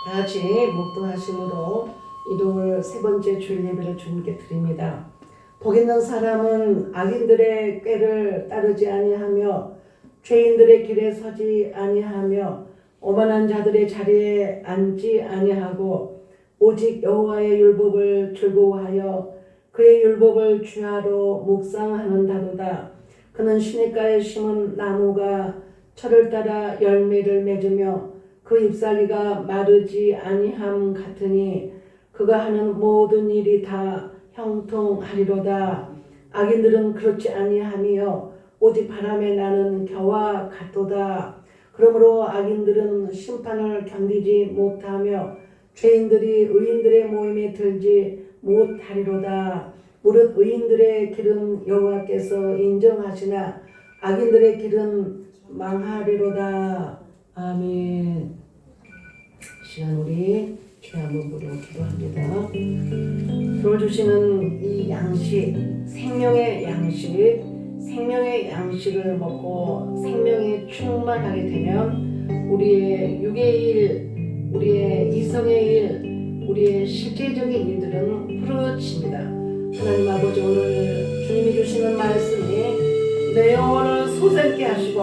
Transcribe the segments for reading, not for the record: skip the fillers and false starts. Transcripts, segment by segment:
다 같이 묵도하심으로 일요일 세 번째 주일 예배를 주님께 드립니다. 복 있는 사람은 악인들의 꾀를 따르지 아니하며 죄인들의 길에 서지 아니하며 오만한 자들의 자리에 앉지 아니하고 오직 여호와의 율법을 즐거워하여 그의 율법을 주야로 묵상하는다도다. 그는 시냇가에 심은 나무가 철을 따라 열매를 맺으며 그 잎사귀가 마르지 아니함 같으니 그가 하는 모든 일이 다 형통하리로다. 악인들은 그렇지 아니하며 오직 바람에 나는 겨와 같도다. 그러므로 악인들은 심판을 견디지 못하며 죄인들이 의인들의 모임에 들지 못하리로다. 무릇 의인들의 길은 여호와께서 인정하시나 악인들의 길은 망하리로다. 아멘. 시간 우리 주의 한번 부르고 기도합니다. 주어주시는 이 양식, 생명의 양식, 생명의 양식을 먹고 생명이 충만하게 되면 우리의 육의 일, 우리의 이성의 일, 우리의 실제적인 일들은 푸르집니다. 하나님 아버지, 오늘 주님이 주시는 말씀이 내 영혼을 솟게 하시고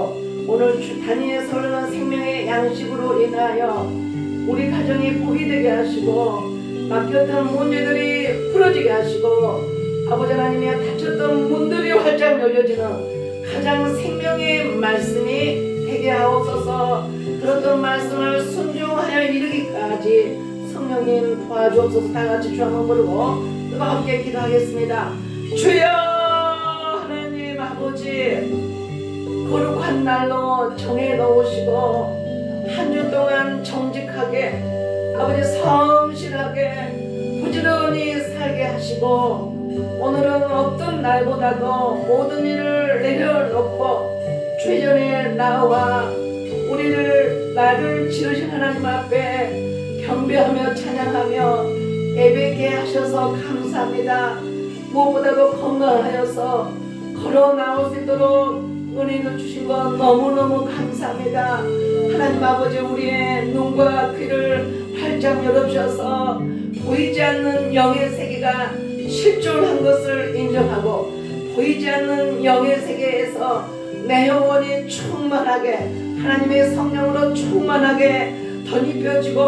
오늘 단위에서 흐르는 생명의 양식으로 인하여 우리 가정이 복이 되게 하시고 막혔던 문제들이 풀어지게 하시고 아버지 하나님의 닫혔던 문들이 활짝 열려지는 가장 생명의 말씀이 되게 하옵소서. 들었던 말씀을 순종하여 이르기까지 성령님 도와주옵소서. 다같이 주 한번 부르고 뜨겁게 기도하겠습니다. 주여 하나님 아버지, 거룩한 날로 정해 놓으시고 한 주 동안 정직하게 아버지 성실하게 부지런히 살게 하시고 오늘은 어떤 날보다도 모든 일을 내려놓고 주전에 나와 나를 지으신 하나님 앞에 경배하며 찬양하며 예배케 하셔서 감사합니다. 무엇보다도 건강하여서 걸어 나올 수 있도록 은혜를 주신 것 너무너무 감사합니다. 하나님 아버지, 우리의 눈과 귀를 활짝 열어주셔서 보이지 않는 영의 세계가 실존한 것을 인정하고 보이지 않는 영의 세계에서 내 영혼이 충만하게 하나님의 성령으로 충만하게 덧입혀지고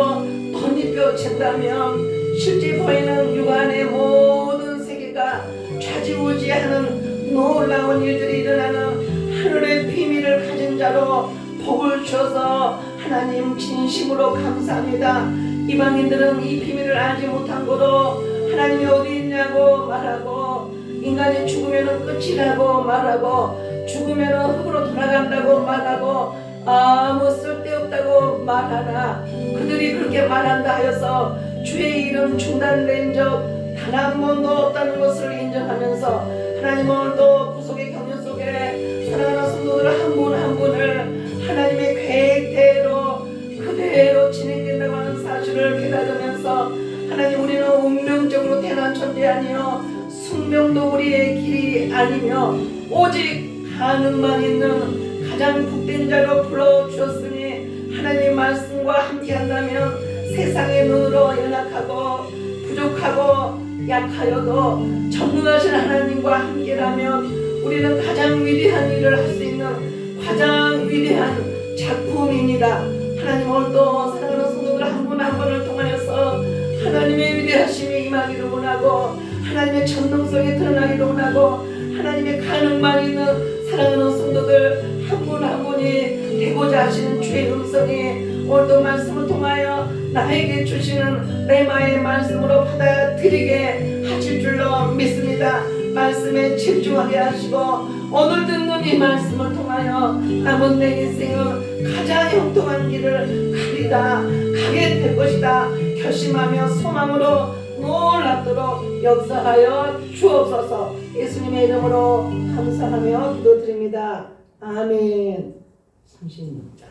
덧입혀진다면 실제 보이는 육안의 모든 세계가 좌지우지하는 놀라운 일들이 일어나는 하늘의 비밀을 가진 자로 복을 주셔서 하나님 진심으로 감사합니다. 이방인들은 이 비밀을 알지 못한 거로 하나님이 어디 있냐고 말하고 인간이 죽으면 끝이라고 말하고 죽으면 흙으로 돌아간다고 말하고 아무 쓸데없다고 말하나 그들이 그렇게 말한다 하여서 주의 이름 중단된 적 단 한 번도 없다는 것을 인정하면서 하나님 오늘도 구속의 경륜 속에 사랑하는 성도들 한 분 한 분을 하나님의 계획대로 그대로 진행된다고 하는 사실을 깨달으면서 하나님, 우리는 운명적으로 태어난 존재 아니요 숙명도 우리의 길이 아니며 오직 가능만 있는 가장 복된 자로 불러주셨으니 하나님의 말씀과 함께한다면 세상의 눈으로 연약하고 부족하고 약하여도 전능하신 하나님과 함께라면 우리는 가장 위대한 일을 할 수 있는 가장 위대한 작품입니다. 하나님, 오늘도 사랑하는 성도들 한 분 한 분을 통하여서 하나님의 위대하심이 임하기를 원하고 하나님의 전능성이 드러나기를 원하고 하나님의 가능만 있는 사랑하는 성도들 한 분 한 분이 되고자 하시는 주의 음성이 오늘도 말씀을 통하여 나에게 주시는 레마의 말씀으로 받아들이게 하실 줄로 믿습니다. 말씀에 집중하게 하시고 오늘 듣는 이 말씀을 통하여 남은 내 인생은 가장 형통한 길을 가게 될 것이다 결심하며 소망으로 놀랍도록 역사하여 주옵소서. 예수님의 이름으로 감사하며 기도드립니다. 아멘. 36장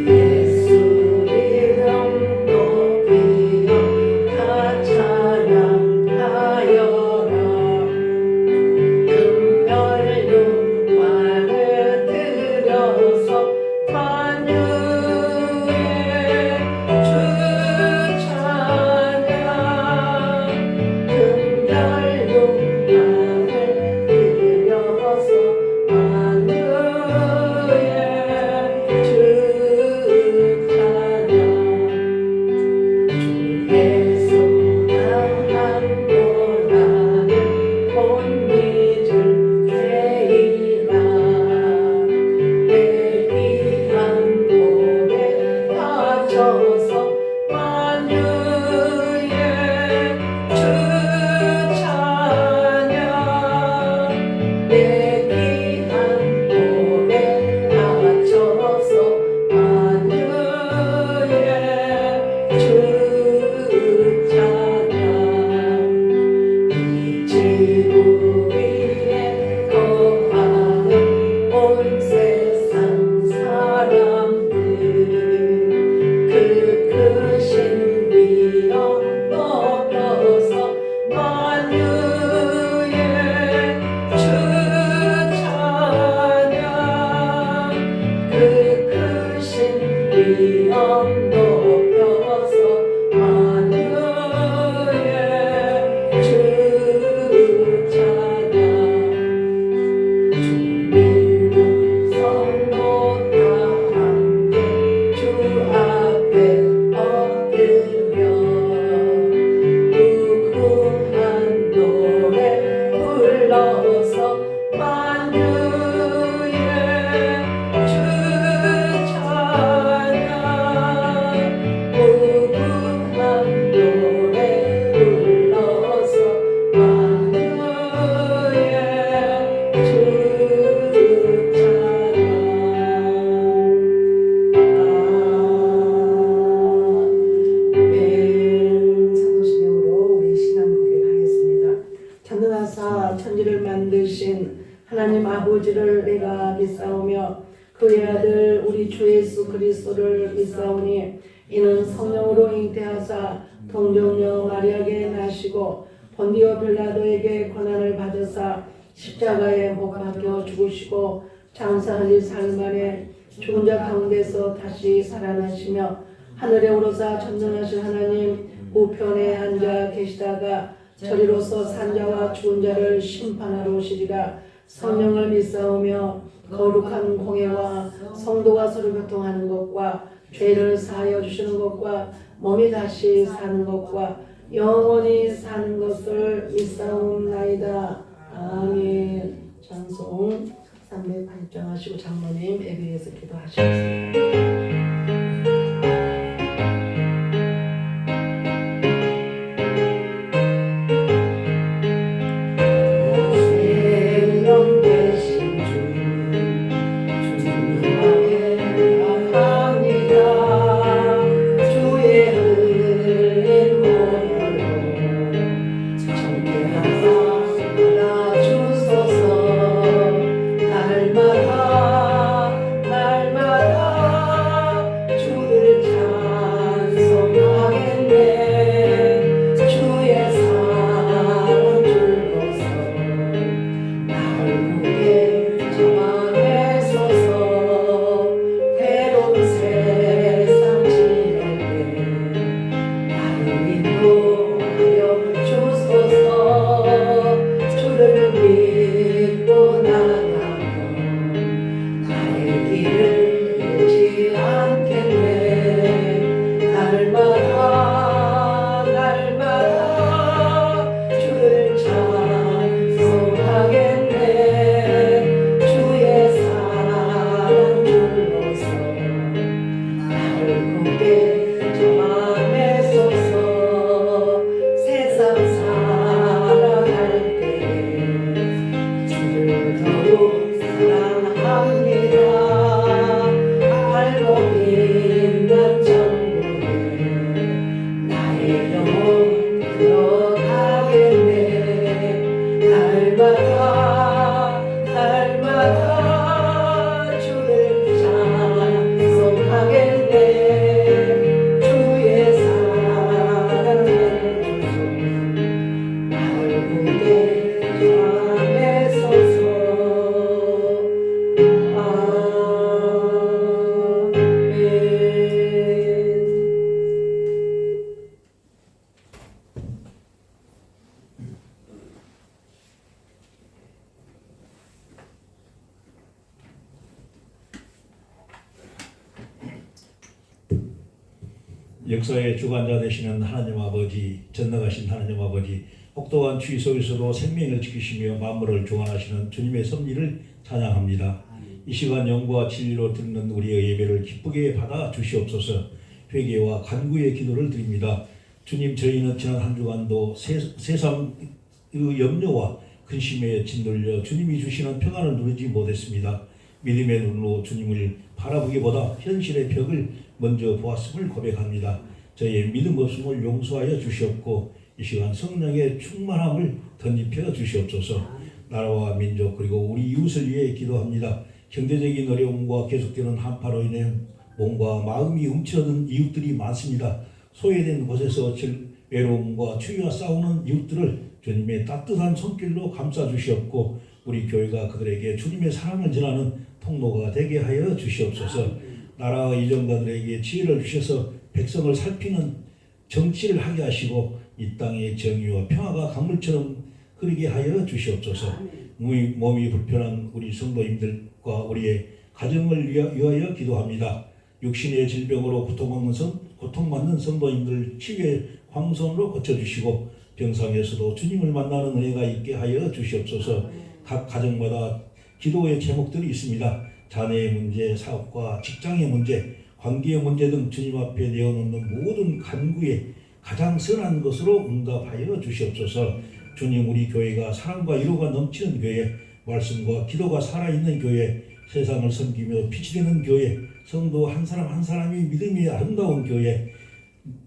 예수 이름 높이며 위엄 높여서 만유의 주 찬양 주님은 성도 다 함께 주 앞에 엎드려 무궁한 노래 불러서 만유의 주 찬양 무궁한 노래 불러서 만유의 주 찬양. 사도신경으로 우리 신앙 고백하겠습니다. 전능하사 천지를 만드신 하나님 아버지를 내가 믿사오며 그의 아들 우리 주 예수 그리스도를 믿사오니 이는 성령으로 잉태하사 동정녀 마리아에게 나시고 본디오 빌라도에게 고난을 받으사 십자가에 못 박혀 죽으시고 장사한 지 사흘 만에 죽은 자 가운데서 다시 살아나시며 하늘에 오르사 전능하신 하나님 우편에 앉아 계시다가 저리로서 산자와 죽은 자를 심판하러 오시리라. 성령을 믿사오며 거룩한 공예와 성도가 서로 교통하는 것과 죄를 사하여 주시는 것과 몸이 다시 사는 것과 영원히 사는 것을 믿사옵나이다. 아멘. 찬송 308장 하시고 장로님 예배에서 기도하시겠습니다. 역사의 주관자 되시는 하나님 아버지, 전능하신 하나님 아버지, 혹독한 추위 속에서도 생명을 지키시며 만물을 주관하시는 주님의 섭리를 찬양합니다. 이 시간 영과 진리로 듣는 우리의 예배를 기쁘게 받아 주시옵소서. 회개와 간구의 기도를 드립니다. 주님, 저희는 지난 한 주간도 세상의 염려와 근심에 짓눌려 주님이 주시는 평안을 누리지 못했습니다. 믿음의 눈으로 주님을 바라보기보다 현실의 벽을 먼저 보았음을 고백합니다. 저희의 믿음 없음을 용서하여 주시옵고 이 시간 성령의 충만함을 덧입혀 주시옵소서. 나라와 민족 그리고 우리 이웃을 위해 기도합니다. 경제적인 어려움과 계속되는 한파로 인해 몸과 마음이 움츠러든 이웃들이 많습니다. 소외된 곳에서 외로움과 추위와 싸우는 이웃들을 주님의 따뜻한 손길로 감싸 주시옵고 우리 교회가 그들에게 주님의 사랑을 전하는 통로가 되게 하여 주시옵소서. 나라의 이정자들에게 지혜를 주셔서 백성을 살피는 정치를 하게 하시고 이 땅의 정의와 평화가 강물처럼 흐르게 하여 주시옵소서. 몸이 불편한 우리 성도님들과 우리의 가정을 위하여 기도합니다. 육신의 질병으로 고통받는 성도님들 치유의 광선으로 고쳐주시고 병상에서도 주님을 만나는 은혜가 있게 하여 주시옵소서. 각 가정마다 기도의 제목들이 있습니다. 자녀의 문제, 사업과 직장의 문제, 관계의 문제 등 주님 앞에 내어놓는 모든 간구에 가장 선한 것으로 응답하여 주시옵소서. 주님, 우리 교회가 사랑과 위로가 넘치는 교회, 말씀과 기도가 살아있는 교회, 세상을 섬기며 빛이 되는 교회, 성도 한 사람 한 사람이 믿음이 아름다운 교회,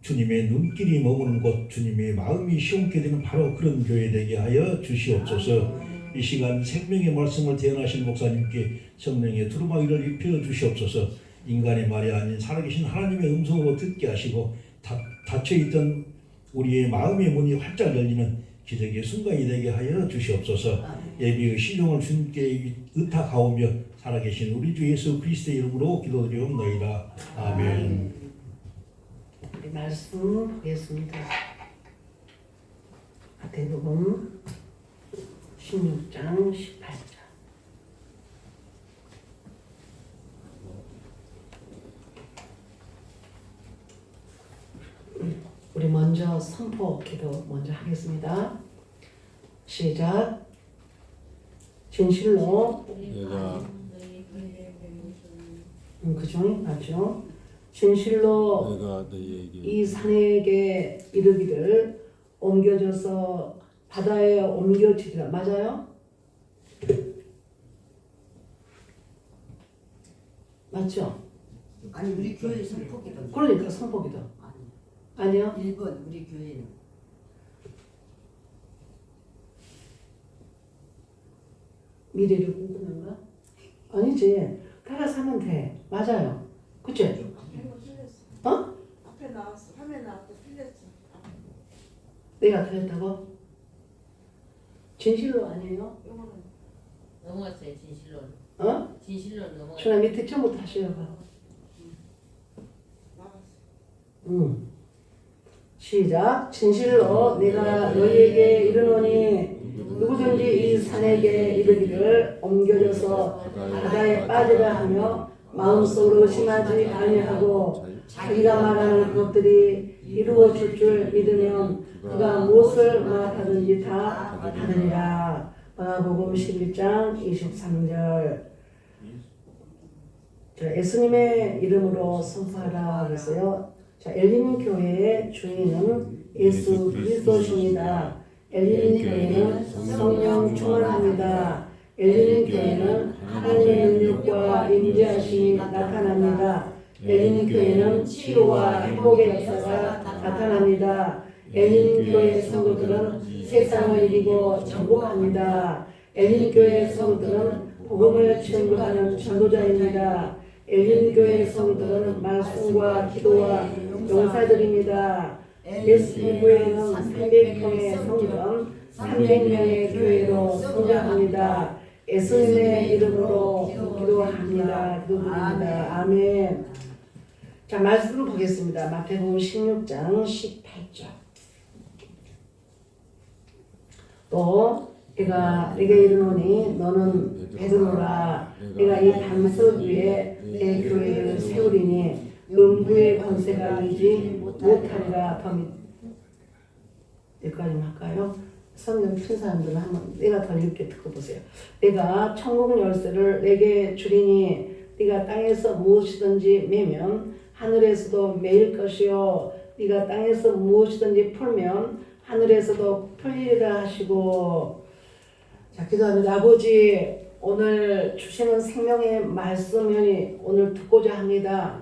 주님의 눈길이 머무는 곳, 주님의 마음이 시원케 되는 바로 그런 교회 되게 하여 주시옵소서. 이 시간 생명의 말씀을 대언하신 목사님께 성령의 두루마기를 입혀 주시옵소서. 인간의 말이 아닌 살아계신 하나님의 음성으로 듣게 하시고 닫혀있던 우리의 마음의 문이 활짝 열리는 기적의 순간이 되게 하여 주시옵소서. 예비의 시종을 주님께 의탁하오며 살아계신 우리 주 예수 그리스도의 이름으로 기도드리옵나이다. 아멘. 우리 말씀 보겠습니다. 마태복음 16장 18절. 우리 먼저 선포 기도 먼저 하겠습니다. 시작. 진실로 내가 그죠? 맞죠? 진실로 내가 너희에게 이 산에게 이르기를 옮겨져서 바다에 옮겨지리라. 맞아요? 맞죠? 아니 우리 교회 선포기도 그러니까 선포기도 아니 아니요? 1번 우리 교회는 미래를 꿈꾸는가? 아니지. 따라서 하면 돼. 맞아요. 그치? 어? 앞에 나왔어. 화면 나왔고 틀렸어. 내가 그랬다고? 진실로 아니에요? 요거는 넘어갔어요. 진실로. 어? 진실로 넘어갔어요. 준아 밑에 처음부터 다시 해봐. 나왔어. 응. 시작. 진실로 내가 너희에게 이르노니 누구든지 이 산에게 이르기를 옮겨져서 바다에 빠지라 하며 마음속으로 의심하지 아니하고 자기가 말하는 것들이 이루어질 줄 믿으면 그가 무엇을 말하든지 다 받으리라. 마가복음 11장 23절. 자, 예수님의 이름으로 선포하라 그랬어요. 자, 엘리님 교회의 주인은 예수 그리스도십니다. 엘리님 교회는 성령 충만합니다. 엘리님 교회는 하나님의 능력과 임재하심이 나타납니다. 엘리님 교회는 치유와 행복의 역사가 나타납니다. 엘리님 교회 성도들은 세상을 이기고 정복합니다. 엘리님 교회 성도들은 복음을 전도하는 전도자입니다. 엘리님 교회 성도들은 말씀과 기도와 용사들입니다. 예수님 교회는 300평의 성전, 300명의 교회로 성장합니다. 예수님의 이름으로 기도합니다. 기도드립니다. 아멘. 자, 말씀 보겠습니다. 마태복음 16장 18절. 또 내가 네게 이르노니 너는 베드로라. 내가 이 반석 위에 내 교회를 세우리니 음부의 권세가 이기지 못하리라. 더 여기까지 할까요? 성경 큰 사람들은 한번 내가 더 읽게 듣고 보세요. 내가 천국 열쇠를 내게 주리니 네가 땅에서 무엇이든지 매면 하늘에서도 매일 것이요 네가 땅에서 무엇이든지 풀면 하늘에서도 풀리리라 하시고. 자, 기도합니다. 아버지, 오늘 주시는 생명의 말씀을 오늘 듣고자 합니다.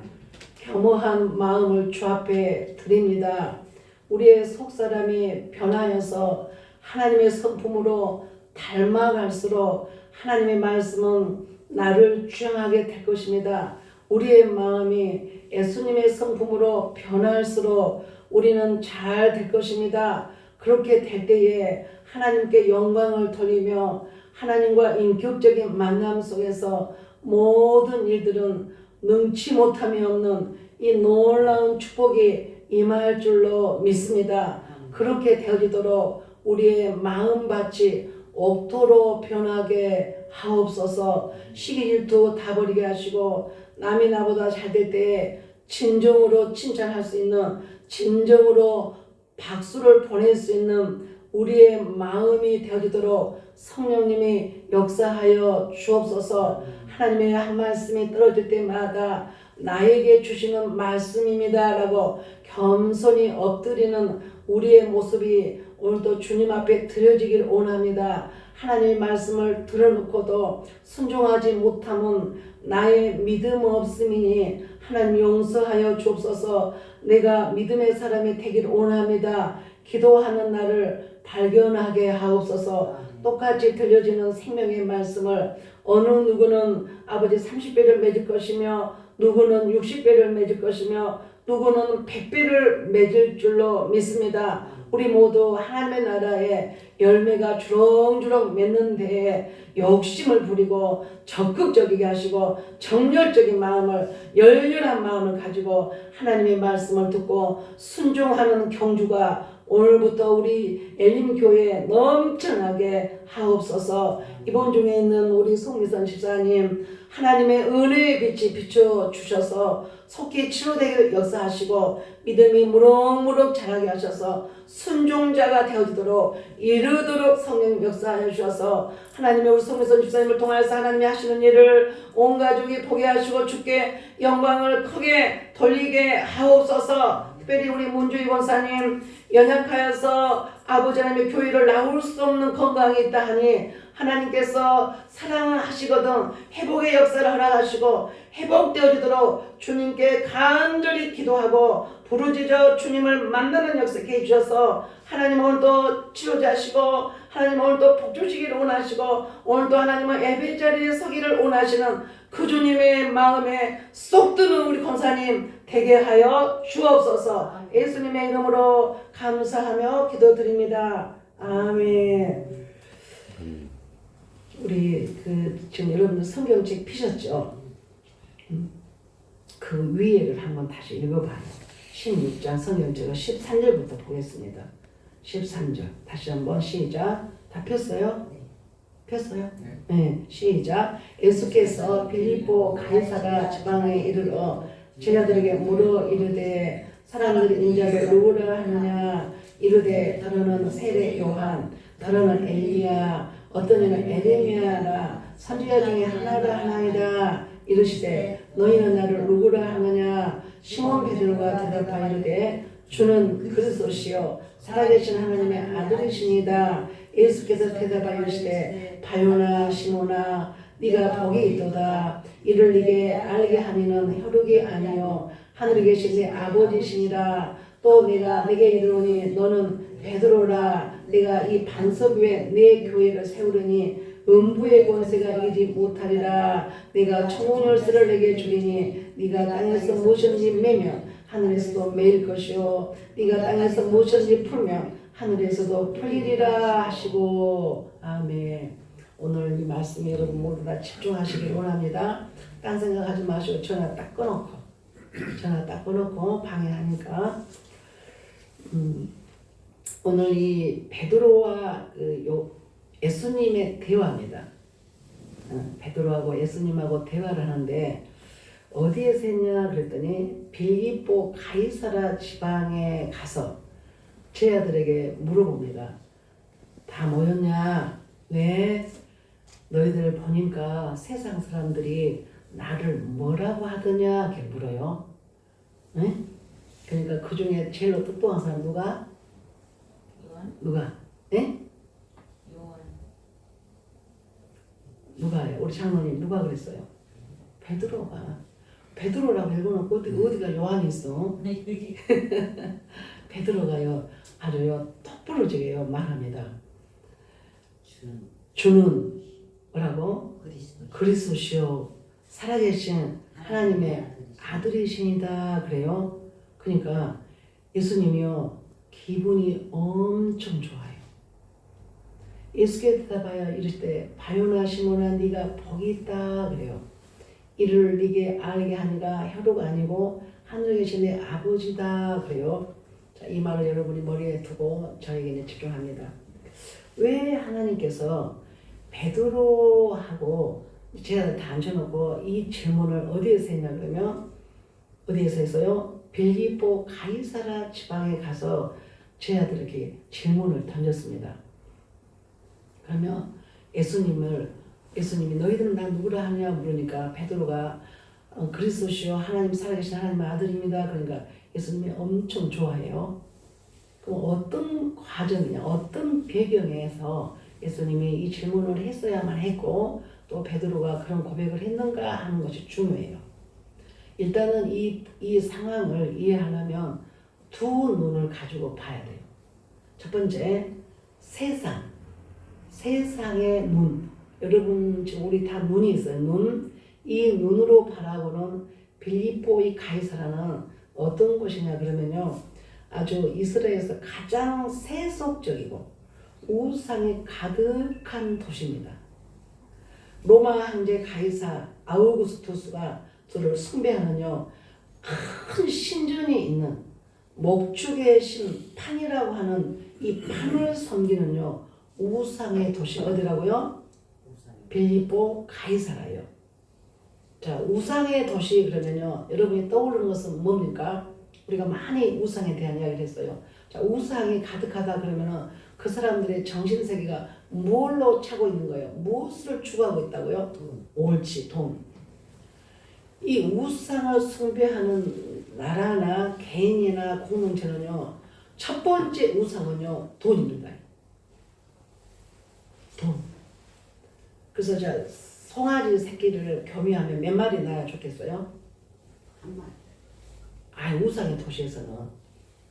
겸허한 마음을 주 앞에 드립니다. 우리의 속사람이 변하여서 하나님의 성품으로 닮아갈수록 하나님의 말씀은 나를 주장하게 될 것입니다. 우리의 마음이 예수님의 성품으로 변할수록 우리는 잘 될 것입니다. 그렇게 될 때에 하나님께 영광을 돌리며 하나님과 인격적인 만남 속에서 모든 일들은 능치 못함이 없는 이 놀라운 축복이 임할 줄로 믿습니다. 그렇게 되어지도록 우리의 마음밭이 옥토로 변하게 하옵소서. 시기 질투 다 버리게 하시고 남이 나보다 잘 될 때에 진정으로 칭찬할 수 있는, 진정으로 박수를 보낼 수 있는 우리의 마음이 되어지도록 성령님이 역사하여 주옵소서. 하나님의 한 말씀이 떨어질 때마다 나에게 주시는 말씀입니다 라고 겸손히 엎드리는 우리의 모습이 오늘도 주님 앞에 드려지길 원합니다. 하나님의 말씀을 들어놓고도 순종하지 못함은 나의 믿음 없음이니 하나님 용서하여 주옵소서. 내가 믿음의 사람이 되길 원합니다. 기도하는 나를 발견하게 하옵소서. 똑같이 들려지는 생명의 말씀을 어느 누구는 아버지 30배를 맺을 것이며 누구는 60배를 맺을 것이며 누구는 100배를 맺을 줄로 믿습니다. 우리 모두 하나님의 나라에 열매가 주렁주렁 맺는 데에 욕심을 부리고 적극적이게 하시고 정열적인 마음을, 열렬한 마음을 가지고 하나님의 말씀을 듣고 순종하는 경주가 오늘부터 우리 엘림교회에 넘쳐나게 하옵소서. 이번 중에 있는 우리 송미선 집사님, 하나님의 은혜의 빛이 비춰주셔서 속히 치료되게 역사하시고 믿음이 무럭무럭 자라게 하셔서 순종자가 되어지도록 이르도록 성령 역사하여 주셔서 하나님의 우리 송미선 집사님을 통하여서 하나님이 하시는 일을 온 가족이 보게 하시고 주께 영광을 크게 돌리게 하옵소서. 특별히 우리 문주희 권사님 연약하여서 아버지 하나님의 교회를 나올 수 없는 건강이 있다 하니 하나님께서 사랑을 하시거든 회복의 역사를 허락하시고 회복되어지도록 주님께 간절히 기도하고 부르짖어 주님을 만나는 역사케 해주셔서 하나님 오늘도 치료자시고 하나님 오늘도 복주시기를 원하시고 오늘도 하나님은 예배 자리에 서기를 원하시는 그 주님의 마음에 쏙 드는 우리 권사님 되게 하여 주옵소서. 예수님의 이름으로 감사하며 기도드립니다. 아멘. 우리 지금 여러분들 성경책 피셨죠? 그 위에를 한번 다시 읽어봐요. 16장 성경책을 13절부터 보겠습니다. 13절 다시 한번 시작. 다 폈어요? 폈어요? 네. 시작. 예수께서 빌립보 가이사라 지방에 이르러 제자들에게 물어 이르되 사람들이 인자를 누구라 하느냐 이르되 더러는 세례 요한 더러는 엘리야 어떤 이는 에레미야라 선지자 중에 하나라 하나이다 이르시되 너희는 나를 누구라 하느냐 시몬 베드로가 대답하여 이르되 주는 그리스도시요 살아계신 하나님의 아들이시니다. 예수께서 대답하여 이르시되 바요나 시몬아 네가 복이 있도다. 이를 네게 알게 하니는 혈육이 아니요 하늘에 계신 네 아버지시니라. 또 내가 네게 이르노니 너는 베드로라. 내가 이 반석 위에 내 교회를 세우려니 음부의 권세가 이기지 못하리라. 내가 천국 열쇠를 내게 주리니 네가 땅에서 무엇인지 매면 하늘에서도 매일 것이요 네가 땅에서 무엇인지 풀면 하늘에서도 풀리리라 하시고. 아멘. 오늘 이 말씀에 여러분 모두 다 집중하시길 원합니다. 딴 생각하지 마시고 전화 딱 꺼놓고 방해하니까. 오늘 이 베드로와 예수님의 대화입니다. 베드로하고 예수님하고 대화를 하는데 어디에서 했냐 그랬더니 빌립보 가이사라 지방에 가서 제자들에게 물어봅니다. 다 모였냐? 네. 너희들 보니까 세상 사람들이 나를 뭐라고 하더냐? 이렇게 물어요. 네? 그러니까 그 중에 제일로 똑똑한 사람 누가? 요한? 누가? 네? 요한. 누가요? 우리 장로님 누가 그랬어요? 베드로라고 읽어놓고 어디가 요한이 있어? 베드로가요 아주요 똑부러지게요 말합니다. 주는 뭐라고? 그리스도시요 살아계신 하나님의 아들이십니다. 그래요. 그러니까 예수님이요 기분이 엄청 좋아요. 예수께 대답하여 이를 때 바요나 시몬아 네가 복이 있다 그래요. 이를 네게 알게 하니라 혀로가 아니고 하늘에 계신 내 아버지다 그래요. 자, 이 말을 여러분이 머리에 두고 저에게 이제 집중합니다. 왜 하나님께서 베드로하고 제가 다 앉혀놓고 이 질문을 어디에서 했냐 그러면 어디에서 했어요? 빌립보 가이사라 지방에 가서 제 아들에게 질문을 던졌습니다. 그러면 예수님이 너희들은 나 누구라 하냐 물으니까 베드로가 그리스도시요 하나님 살아계신 하나님의 아들입니다. 그러니까 예수님이 엄청 좋아해요. 그럼 어떤 과정이냐 어떤 배경에서 예수님이 이 질문을 했어야만 했고 또 베드로가 그런 고백을 했는가 하는 것이 중요해요. 일단은 이 상황을 이해하려면 두 눈을 가지고 봐야 돼요. 첫 번째, 세상의 눈. 여러분 지금 우리 다 눈이 있어요. 눈. 이 눈으로 바라보는 빌립보의 가이사라는 어떤 곳이냐 그러면요. 아주 이스라엘에서 가장 세속적이고 우상이 가득한 도시입니다. 로마 황제 가이사 아우구스투스가 저를 숭배하는요. 큰 신전이 있는 목축의 신 판이라고 하는 이 판을 섬기는요. 우상의 도시 어디라고요? 빌립보 가이사라요. 자, 우상의 도시 그러면요. 여러분이 떠오르는 것은 뭡니까? 우리가 많이 우상에 대한 이야기를 했어요. 자, 우상이 가득하다 그러면은 그 사람들의 정신세계가 뭘로 차고 있는 거예요? 무엇을 추구하고 있다고요? 옳지, 돈. 이 우상을 숭배하는 나라나 개인이나 공동체는요. 첫 번째 우상은요. 돈입니다. 돈. 그래서 자 송아지 새끼를 교미하면 몇 마리 낳아야 좋겠어요? 한 말. 아, 우상의 도시에서는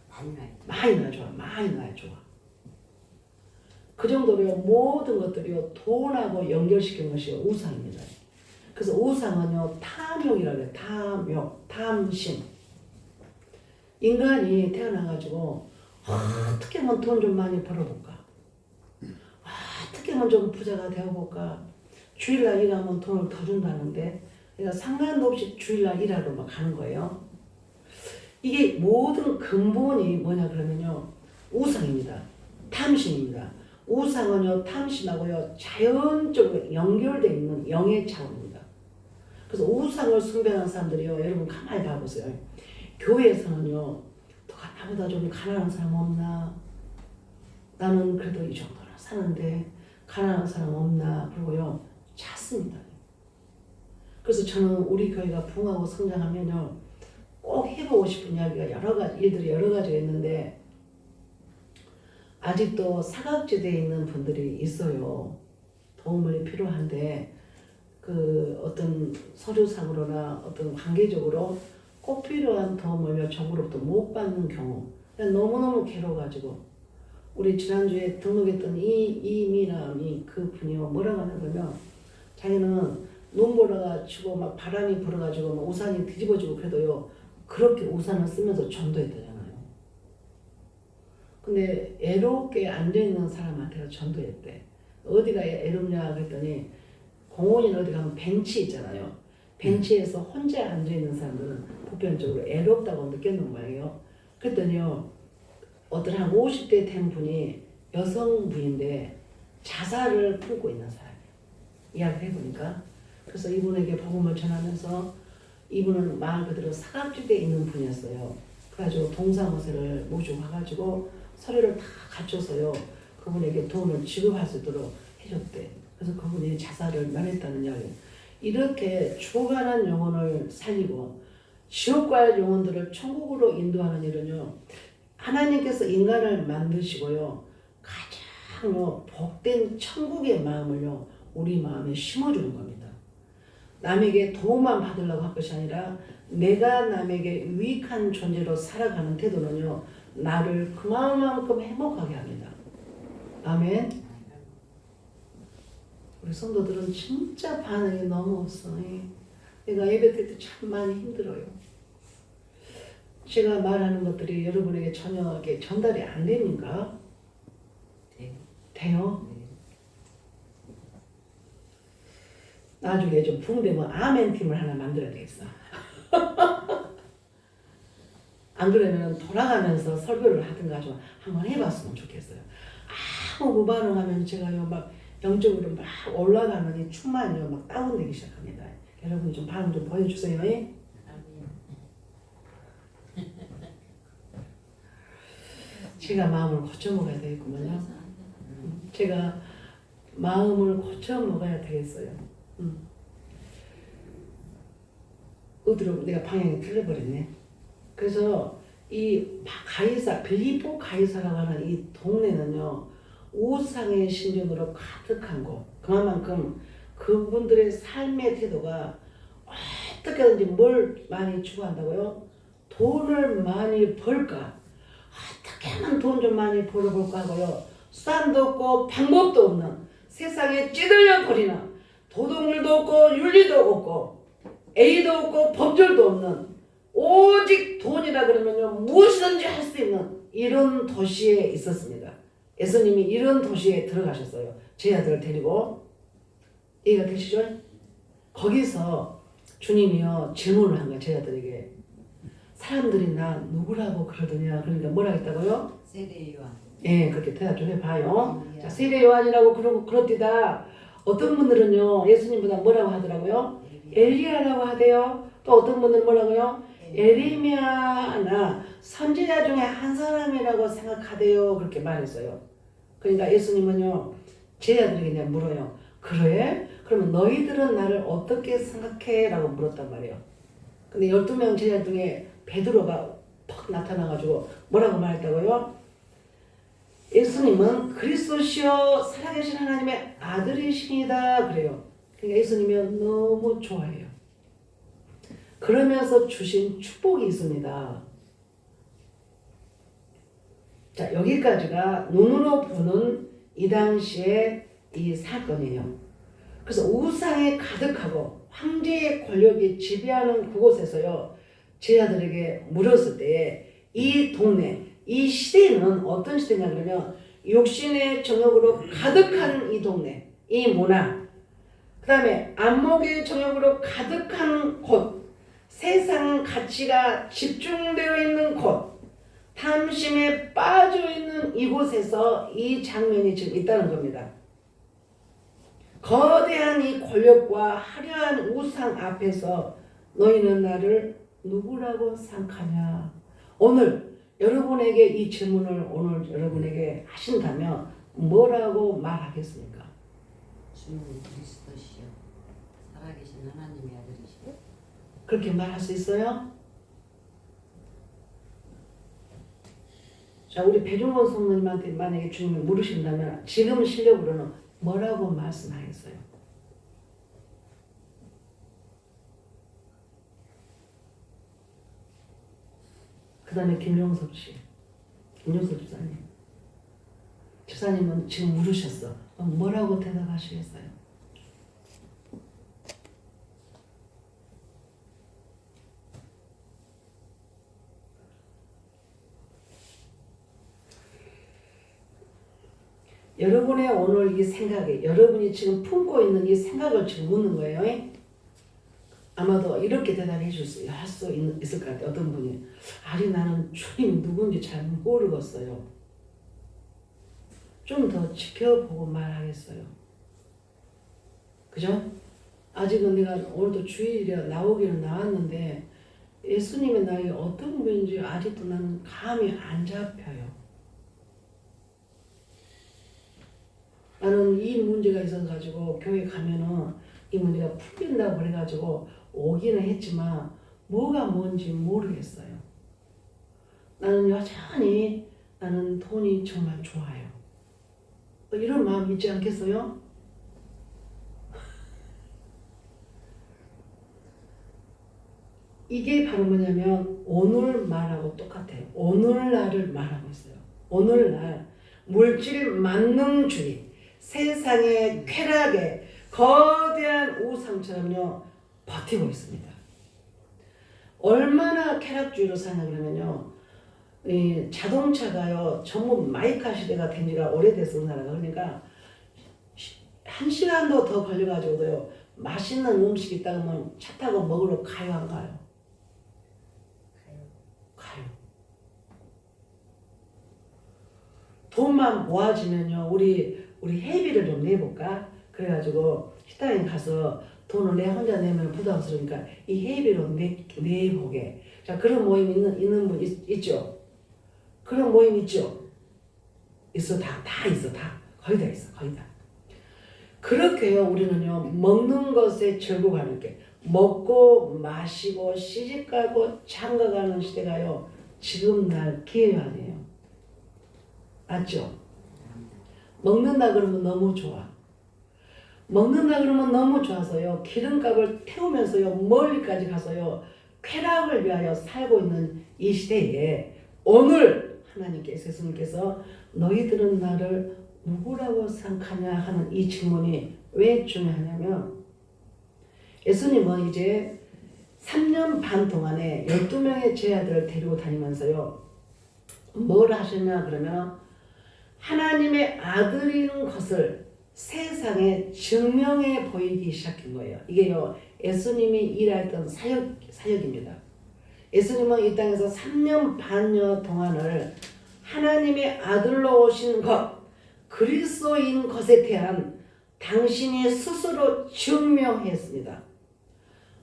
많이 나요. 많이 나야 좋아. 그 정도로 모든 것들이요 돈하고 연결시킨 것이 우상입니다. 그래서 우상은요 탐욕이라고 해요. 탐심. 인간이 태어나가지고 어떻게 하면 돈 좀 많이 벌어볼까? 어떻게 하면 좀 부자가 되어볼까? 주일날 일하면 돈을 더 준다는데 그러니까 상관도 없이 주일날 일하러 막 가는 거예요. 이게 모든 근본이 뭐냐 그러면요 우상입니다. 탐심입니다. 우상은요 탐심하고요 자연적으로 연결되어 있는 영의 차원입니다. 그래서 우상을 숭배하는 사람들이요 여러분 가만히 봐보세요. 교회에서는요 누가 나보다 좀 가난한 사람 없나? 나는 그래도 이 정도는 사는데 가난한 사람 없나? 그러고요 찾습니다. 그래서 저는 우리 교회가 부흥하고 성장하면요 꼭 해보고 싶은 이야기가 여러 가지 일들이 여러 가지가 있는데 아직도 사각지대에 있는 분들이 있어요. 도움이 필요한데 그 어떤 서류상으로나 어떤 관계적으로 꼭 필요한 도움을 정부로부터 못 받는 경우 너무너무 괴로워가지고 우리 지난주에 등록했던 이미남이 그 분이요 뭐라고 하냐 그러면 자기는 눈보라가 치고 막 바람이 불어가지고 막 우산이 뒤집어지고 그래도요 그렇게 우산을 쓰면서 전도했다잖아요. 근데 애롭게 앉아있는 사람한테가 전도했대. 어디가 애롭냐 그랬더니 공원이나 어디 가면 벤치 있잖아요. 벤치에서 혼자 앉아있는 사람들은 보편적으로 애롭다고 느꼈는 거예요. 그랬더니요 어떤 한 50대 된 분이 여성분인데 자살을 품고 있는 사람이에요. 이야기를 해보니까 그래서 이분에게 복음을 전하면서 이분은 말 그대로 사각지대에 있는 분이었어요. 그래가지고 동사무소를 모시고 와가지고 서류를 다 갖춰서요 그분에게 돈을 지급할 수 있도록 해줬대. 그래서 그분이 자살을 면했다는 이야기. 이렇게 죽어가는 영혼을 살리고 지옥 갈 영혼들을 천국으로 인도하는 일은요 하나님께서 인간을 만드시고요 가장 복된 천국의 마음을요 우리 마음에 심어주는 겁니다. 남에게 도움만 받으려고 할 것이 아니라 내가 남에게 유익한 존재로 살아가는 태도는요 나를 그만큼 행복하게 합니다. 아멘. 우리 성도들은 진짜 반응이 너무 없어. 내가 예배 드릴 때 참 많이 힘들어요. 제가 말하는 것들이 여러분에게 전혀 이렇게 전달이 안 됩니까? 돼요? 나중에 좀 붕대면 아멘 팀을 하나 만들어야 되겠어. 안 그러면 돌아가면서 설교를 하든가 좀 한번 해봤으면 좋겠어요. 아무 무반응하면 제가요 막 영적으로 막 올라가는 이 충만이요 막 다운되기 시작합니다. 여러분 좀 반응 좀 보여주세요. 아멘. 제가 마음을 고쳐 먹어야 되겠구만요. 제가 마음을 고쳐 먹어야 되겠어요. 어디로 내가 방향이 틀려버렸네. 그래서 이 가이사 빌립보 가이사라고 하는 이 동네는요 우상의 신전으로 가득한 곳. 그만큼 그분들의 삶의 태도가 어떻게든지 뭘 많이 추구한다고요? 돈을 많이 벌까? 어떻게 하면 돈 좀 많이 벌어볼까 하고요. 수단도 없고 방법도 없는 세상에 찌들려 버리는 도덕률도 없고 윤리도 없고 A도 없고 법률도 없는 오직 돈이라 그러면요 무엇이든지 할 수 있는 이런 도시에 있었습니다. 예수님이 이런 도시에 들어가셨어요. 제 아들을 데리고. 이해가 되시죠? 거기서 주님이요 질문을 한 거예요. 제 아들에게. 사람들이 나 누구라고 그러더냐. 그러니까 뭐라 했다고요? 세례 요한. 예, 그렇게 대답 좀 해봐요. 자, 세례 요한이라고 그렇디다. 어떤 분들은요 예수님보다 뭐라고 하더라고요? 엘리야라고 하대요. 또 어떤 분들은 뭐라고요? 에레미야나 선지자 중에 한 사람이라고 생각하대요. 그렇게 말했어요. 그러니까 예수님은요 제 아들에게 그냥 물어요. 그래? 그러면 너희들은 나를 어떻게 생각해? 라고 물었단 말이에요. 근데 12명 제자 중에 베드로가 팍 나타나가지고 뭐라고 말했다고요? 예수님은 그리스도시요 살아계신 하나님의 아들이십니다. 그래요. 그러니까 예수님이 너무 좋아해요. 그러면서 주신 축복이 있습니다. 자, 여기까지가 눈으로 보는 이 당시의 이 사건이에요. 그래서 우상에 가득하고 황제의 권력이 지배하는 그곳에서요 제자들에게 물었을 때에 이 동네, 이 시대는 어떤 시대냐 그러면 육신의 정욕으로 가득한 이 동네, 이 문화, 그 다음에 안목의 정욕으로 가득한 곳, 세상 가치가 집중되어 있는 곳, 탐심에 빠져 있는 이곳에서 이 장면이 지금 있다는 겁니다. 거대한 이 권력과 화려한 우상 앞에서 너희는 나를 누구라고 생각하냐? 오늘 여러분에게 이 질문을 오늘 여러분에게 하신다면 뭐라고 말하겠습니까? 주는 그리스도시요 살아계신 하나님의 아들이시요. 그렇게 말할 수 있어요? 자, 우리 배종원 성도님한테 만약에 주님이 물으신다면 지금 실력으로는 뭐라고 말씀하겠어요? 그 다음에 김용석 씨, 김용석 집사님. 집사님은 지금 물으셨어. 뭐라고 대답하시겠어요? 여러분의 오늘 이 생각에 여러분이 지금 품고 있는 이 생각을 지금 묻는 거예요. 아마도 이렇게 대답해 줄 수 있을 것 같아요. 어떤 분이 아니 나는 주님 누군지 잘 모르겠어요. 좀 더 지켜보고 말하겠어요. 그죠? 아직은 내가 오늘도 주일이라 나오기는 나왔는데 예수님의 나이 어떤 분인지 아직도 나는 감이 안 잡혀요. 나는 이 문제가 있어가지고 교회 가면은 이 문제가 풀린다고 그래가지고 오기는 했지만 뭐가 뭔지 모르겠어요. 나는 여전히 나는 돈이 정말 좋아요. 이런 마음 있지 않겠어요? 이게 바로 뭐냐면 오늘말하고 똑같아요. 오늘날을 말하고 있어요. 오늘날 물질 만능주의, 세상의 쾌락에 거대한 우상처럼요 버티고 있습니다. 얼마나 쾌락주의로 사냐 그러면요 이 자동차가요 전부 마이카 시대가 된 지가 오래됐어 우리나라가. 그러니까 1시간도 더 걸려가지고도요 맛있는 음식이 있다 그러면 차 타고 먹으러 가요 안 가요? 가요. 돈만 모아지면요 우리 회비를 좀 내볼까? 그래가지고 식당에 가서 돈을 내 혼자 내면 부담스러우니까 이 회비로 내보게. 자 그런 모임 있는 분 있죠? 그런 모임 있죠? 있어 다 있어 다 거의 다 있어 거의 다. 그렇게요 우리는요 먹는 것에 즐거워하는 게 먹고 마시고 시집가고 장가가는 시대가요 지금 날 기회가 아니에요. 맞죠? 먹는다 그러면 너무 좋아. 먹는다 그러면 너무 좋아서요 기름값을 태우면서요 멀리까지 가서요 쾌락을 위하여 살고 있는 이 시대에 오늘 하나님께서 예수님께서 너희들은 나를 누구라고 생각하냐 하는 이 질문이 왜 중요하냐면 예수님은 이제 3년 반 동안에 12명의 제자들을 데리고 다니면서요 뭘 하셨냐 그러면 하나님의 아들인 것을 세상에 증명해 보이기 시작한 거예요. 이게요 예수님이 일하였던 사역입니다. 예수님은 이 땅에서 3년 반여 동안을 하나님의 아들로 오신 것 그리스도인 것에 대한 당신이 스스로 증명했습니다.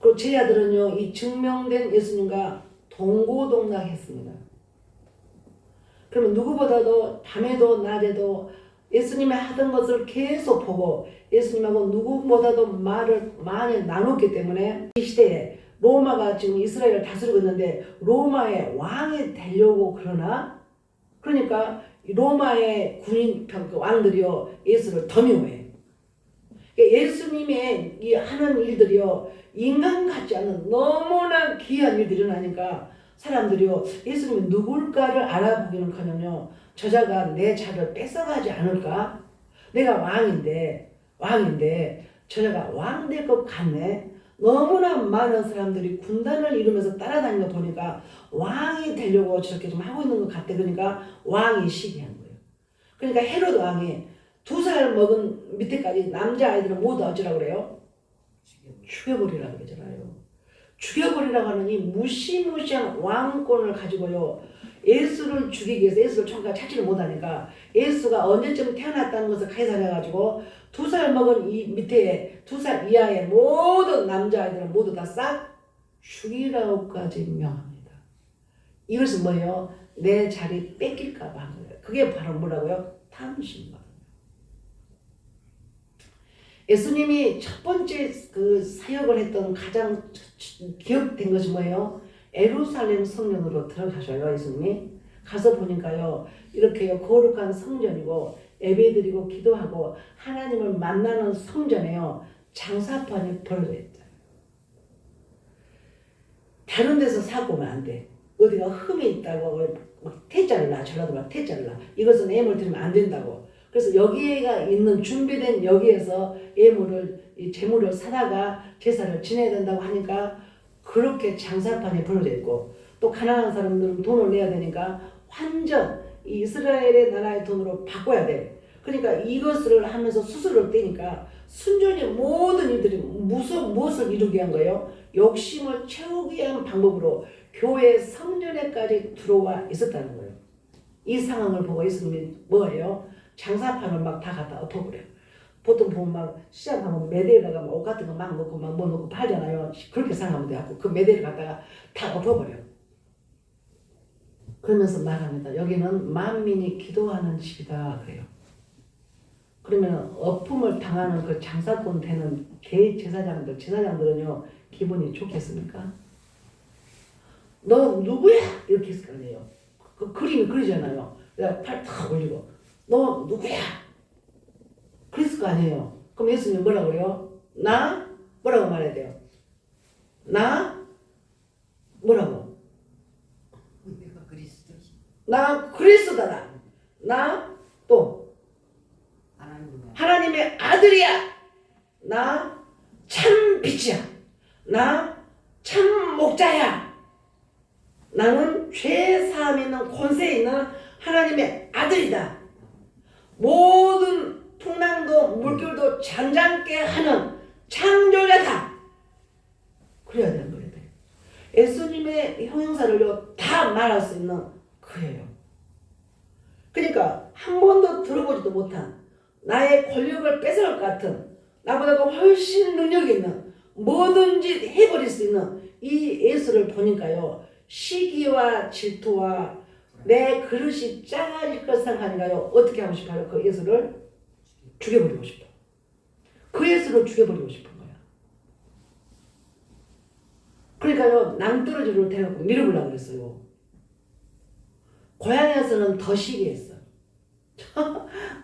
그리고 제자들은요 이 증명된 예수님과 동고동락했습니다. 그러면 누구보다도 밤에도 낮에도 예수님이 하던 것을 계속 보고 예수님하고 누구보다도 말을 많이 나눴기 때문에 이 시대에 로마가 지금 이스라엘을 다스리고 있는데 로마의 왕이 되려고 그러니까 로마의 군인 왕들이요 예수를 더 미워해. 예수님의 이 하는 일들이요 인간 같지 않은 너무나 귀한 일들이 일어나니까 사람들이요 예수님이 누굴까를 알아보기는커녕요 저자가 내 자를 뺏어가지 않을까? 내가 왕인데 저자가 왕 될 것 같네. 너무나 많은 사람들이 군단을 이루면서 따라다니는 거 보니까 왕이 되려고 저렇게 좀 하고 있는 것 같아. 그러니까 왕이 시기한 거예요. 그러니까 헤로드 왕이 2살 먹은 밑에까지 남자아이들은 모두 어쩌라고 그래요? 죽여버리라고 그러잖아요. 죽여버리라고 하는 이 무시무시한 왕권을 가지고요. 예수를 죽이기 위해서 예수를 총까지 찾지를 못하니까 예수가 언제쯤 태어났다는 것을 가리사해가지고 2살 먹은 이 밑에 2살 이하의 모든 남자아이들은 모두 다 싹 죽이라고까지 명합니다. 이것은 뭐예요? 내 자리 뺏길까봐 한 거예요. 그게 바로 뭐라고요? 탐심이거든요. 예수님이 첫 번째 그 사역을 했던 가장 기억된 것이 뭐예요? 예루살렘 성전으로 들어가셔요. 예수님이 가서 보니까요 이렇게요 거룩한 성전이고 예배드리고 기도하고 하나님을 만나는 성전에요 장사판이 벌어져 있다. 다른 데서 사고 오면 안 돼. 어디가 흠이 있다고 막 태자를 놔 전라도 막 태자를 놔 이것은 예물 드리면 안 된다고. 그래서 여기가 있는 준비된 여기에서 이 재물을 사다가 제사를 지내야 된다고 하니까 그렇게 장사판이 벌어져 있고 또 가난한 사람들은 돈을 내야 되니까 완전 이스라엘의 나라의 돈으로 바꿔야 돼. 그러니까 이것을 하면서 수수료를 떼니까 순전히 모든 이들이 무엇을 이루기 위한 거예요? 욕심을 채우기 위한 방법으로 교회 성전에까지 들어와 있었다는 거예요. 이 상황을 보고 예수님이 뭐예요? 장사판을 막 다 갖다 엎어버려요. 보통 보면 막 시장 가면 매대에다가 옷 같은 거 막 넣고 막 뭐 넣고 팔잖아요. 그렇게 생각하면 돼갖고 그 매대를 갖다가 다 엎어버려요. 그러면서 말합니다. 여기는 만민이 기도하는 집이다 그래요. 그러면 엎음을 당하는 그 장사꾼 되는 제사장들은요 기분이 좋겠습니까? 너 누구야? 이렇게 했을 거 아니에요. 그 그림이 그리잖아요. 그래서 팔 탁 올리고 너 누구야? 그랬을 거 아니에요. 그럼 예수님 뭐라고 그래요? 나? 뭐라고 말해야 돼요? 나? 뭐라고? 내가 그리스도시. 나 그리스도다. 나 또 하나님의 하나님의 아들이야. 나 참 빛이야. 나 참 목자야. 나는 죄 사함 있는 권세 있는 하나님의 아들이다. 모든 풍랑도 물결도 잔잔케 하는 창조자다. 그래야 되는 거예요. 예수님의 형용사를요 다 말할 수 있는 그예요. 그러니까 한 번도 들어보지도 못한 나의 권력을 뺏어갈 것 같은 나보다 훨씬 능력 있는 뭐든지 해버릴 수 있는 이 예수를 보니까요 시기와 질투와 내 그릇이 작아질 것 생각하니까요 어떻게 하고 싶어요? 그 예수를 죽여버리고 싶어. 그 예수를 죽여버리고 싶은 거야. 그러니까요 낭떠러지로 대갖고 밀어보려고 그랬어요. 고향에서는 더 시기했어.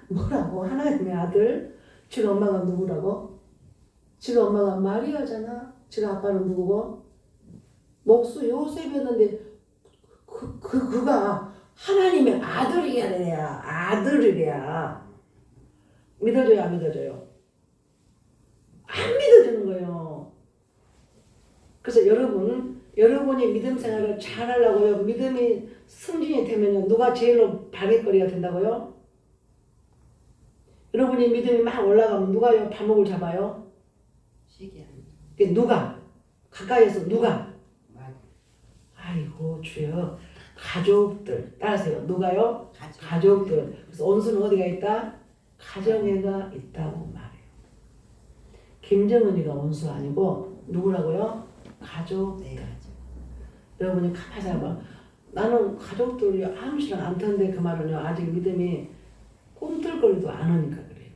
뭐라고? 하나님의 아들? 지가 엄마가 누구라고? 지가 엄마가 마리아잖아. 지가 아빠는 누구고? 목수 요셉이었는데 그가 하나님의 아들이야. 아들이래야. 믿어줘요 안 믿어줘요? 안 믿어주는 거예요. 그래서 여러분이 믿음 생활을 잘 하려고요. 믿음이 승진이 되면요. 누가 제일로 발길거리가 된다고요? 여러분이 믿음이 막 올라가면 누가요? 발목을 잡아요? 시기 아니야. 누가? 가까이에서 누가? 말 아이고 주여. 가족들. 따라하세요. 누가요? 가족. 가족들. 그래서 온수는 어디가 있다? 가정에가 있다고 말해요. 김정은이가 온수 아니고 누구라고요? 가족들. 네, 가족. 여러분이 가만히 생각해봐. 나는 가족들이 아무시랑 안 터는데 그 말은요 아직 믿음이 꿈틀거리도 않으니까 그래요.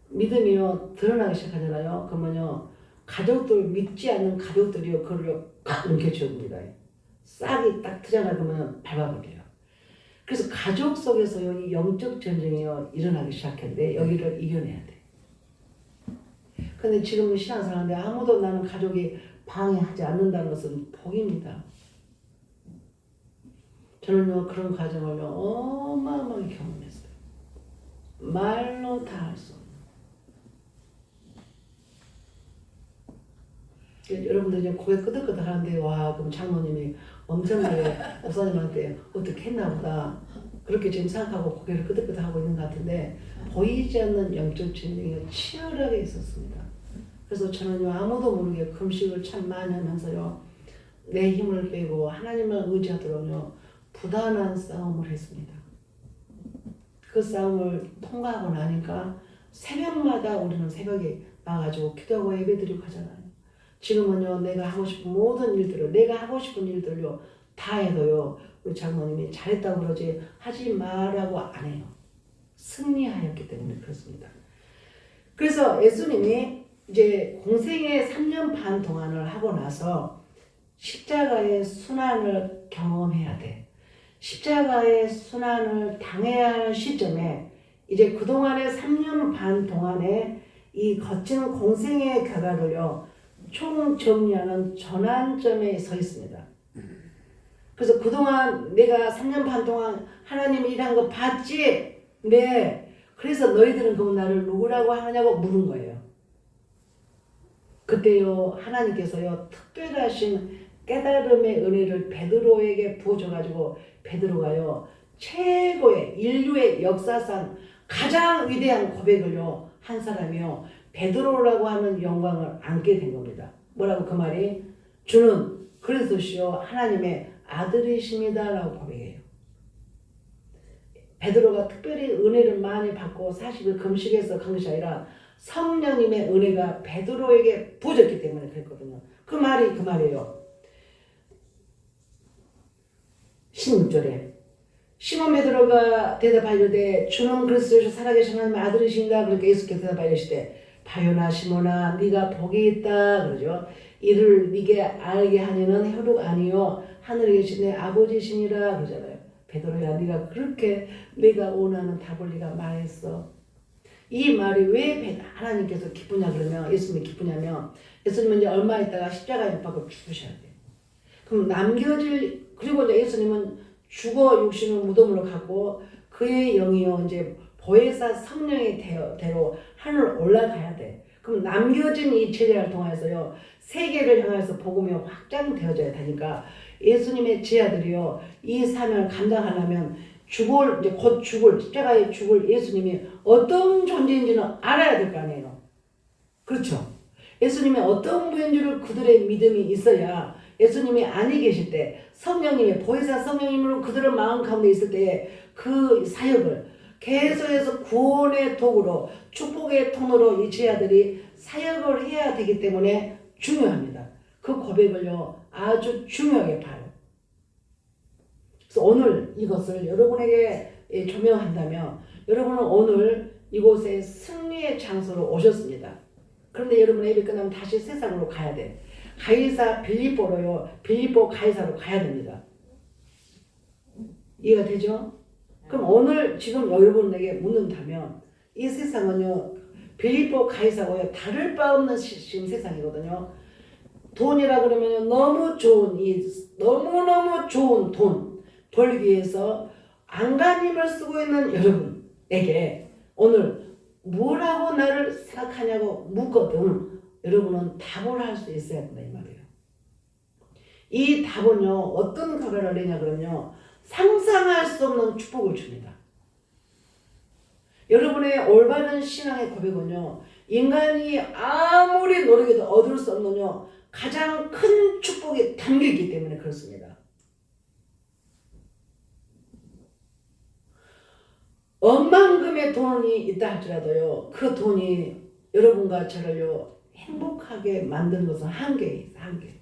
믿음이요 드러나기 시작하잖아요. 그러면요 가족들 믿지 않는 가족들이요 그걸요 꽉 움켜쥐어봅니다. 싹이 딱 트잖아 그러면 밟아버려요. 그래서 가족 속에서요 이 영적 전쟁이요 일어나기 시작했는데 여기를 이겨내야 돼. 근데 지금은 신앙생활인데 아무도 나는 가족이 방해하지 않는다는 것은 복입니다. 저는요 그런 과정을요 어마어마하게 경험했어요. 말로 다 할 수 없는. 여러분들 이제 고개 끄덕끄덕 하는데 와 그럼 장모님이 엄청나게 목사님한테 어떻게 했나 보다 그렇게 지금 생각하고 고개를 끄덕끄덕 하고 있는 것 같은데 보이지 않는 영적 전쟁이 치열하게 있었습니다. 그래서 저는요 아무도 모르게 금식을 참 많이 하면서요 내 힘을 빼고 하나님을 의지하도록요 부단한 싸움을 했습니다. 그 싸움을 통과하고 나니까 새벽마다 우리는 새벽에 나가지고 기도하고 예배드리고 하잖아요. 지금은요 내가 하고 싶은 모든 일들을 내가 하고 싶은 일들요 다 해도요 우리 장모님이 잘했다고 그러지 하지 말라고 안 해요. 승리하였기 때문에 그렇습니다. 그래서 예수님이 이제 공생의 3년 반 동안을 하고 나서 십자가의 순환을 경험해야 돼. 십자가의 순환을 당해야 하는 시점에 이제 그동안의 3년 반 동안의 이 거친 공생의 결과를요 총정리하는 전환점에 서 있습니다. 그래서 그동안 내가 3년 반 동안 하나님이 일한 거 봤지? 네. 그래서 너희들은 그럼 나를 누구라고 하느냐고 물은 거예요. 그때요 하나님께서요 특별하신 깨달음의 은혜를 베드로에게 부어줘가지고 베드로가요 최고의 인류의 역사상 가장 위대한 고백을요 한 사람이요 베드로라고 하는 영광을 안게 된 겁니다. 뭐라고 그 말이? 주는 그리스도시요 하나님의 아들이십니다 라고 고백해요. 베드로가 특별히 은혜를 많이 받고 40일 금식해서 간 것이 아니라 성령님의 은혜가 베드로에게 부어졌기 때문에 그랬거든요. 그 말이 그 말이에요. 16절에 시몬 베드로가 대답하여되 주는 그리스도시요 살아계신 하나님의 아들이신가 그렇게 예수께서 대답하시되 바요나 시몬아 네가 복이 있다 그러죠. 이를 네게 알게 하니는 혈육 아니요 하늘에 계신 내 아버지시니라 그러잖아요. 베드로야 네가 그렇게 내가 원하는 답을 네가 말했어. 이 말이 왜 하나님께서 기쁘냐 그러면 예수님이 기쁘냐면 예수님은 이제 얼마 있다가 십자가에 못 박혀 죽으셔야 돼요. 그럼 남겨질 그리고 이제 예수님은 죽어 육신을 무덤으로 가고 그의 영이요 이제 보혜사 성령의 대로 하늘 올라가야 돼. 그럼 남겨진 이 제자를 통해서요 세계를 향해서 복음이 확장되어져야 되니까 예수님의 제자들이요 이 사명을 감당하려면 죽을 이제 곧 죽을 십자가에 죽을 예수님이 어떤 존재인지는 알아야 될 거 아니에요. 그렇죠? 예수님이 어떤 분인지를 그들의 믿음이 있어야 예수님이 안에 계실 때 성령님이 보혜사 성령님으로 그들의 마음 가운데 있을 때 그 사역을 계속해서 구원의 도구로 축복의 통로로 이 제자들이 사역을 해야 되기 때문에 중요합니다. 그 고백을요 아주 중요하게 봐요. 그래서 오늘 이것을 여러분에게 조명한다면 여러분은 오늘 이곳에 승리의 장소로 오셨습니다. 그런데 여러분 예배 끝나면 다시 세상으로 가야 돼. 가이사 빌립보로요. 빌립보 가이사로 가야 됩니다. 이해가 되죠? 그럼 오늘 지금 여러분에게 묻는다면 이 세상은요. 빌립보 가이사고요. 다를 바 없는 지금 세상이거든요. 돈이라 그러면 너무 좋은 너무너무 좋은 돈 벌기 위해서 안간힘을 쓰고 있는 여러분에게 오늘 뭐라고 나를 생각하냐고 묻거든 여러분은 답을 할 수 있어야 된다 이 말이에요. 이 답은요 어떤 결과를 내냐 그러면요 상상할 수 없는 축복을 줍니다. 여러분의 올바른 신앙의 고백은요 인간이 아무리 노력해도 얻을 수 없는요 가장 큰 축복이 담겨있기 때문에 그렇습니다. 억만금의 돈이 있다 할지라도요 그 돈이 여러분과 저를요 행복하게 만든 것은 한계에 있어. 한계.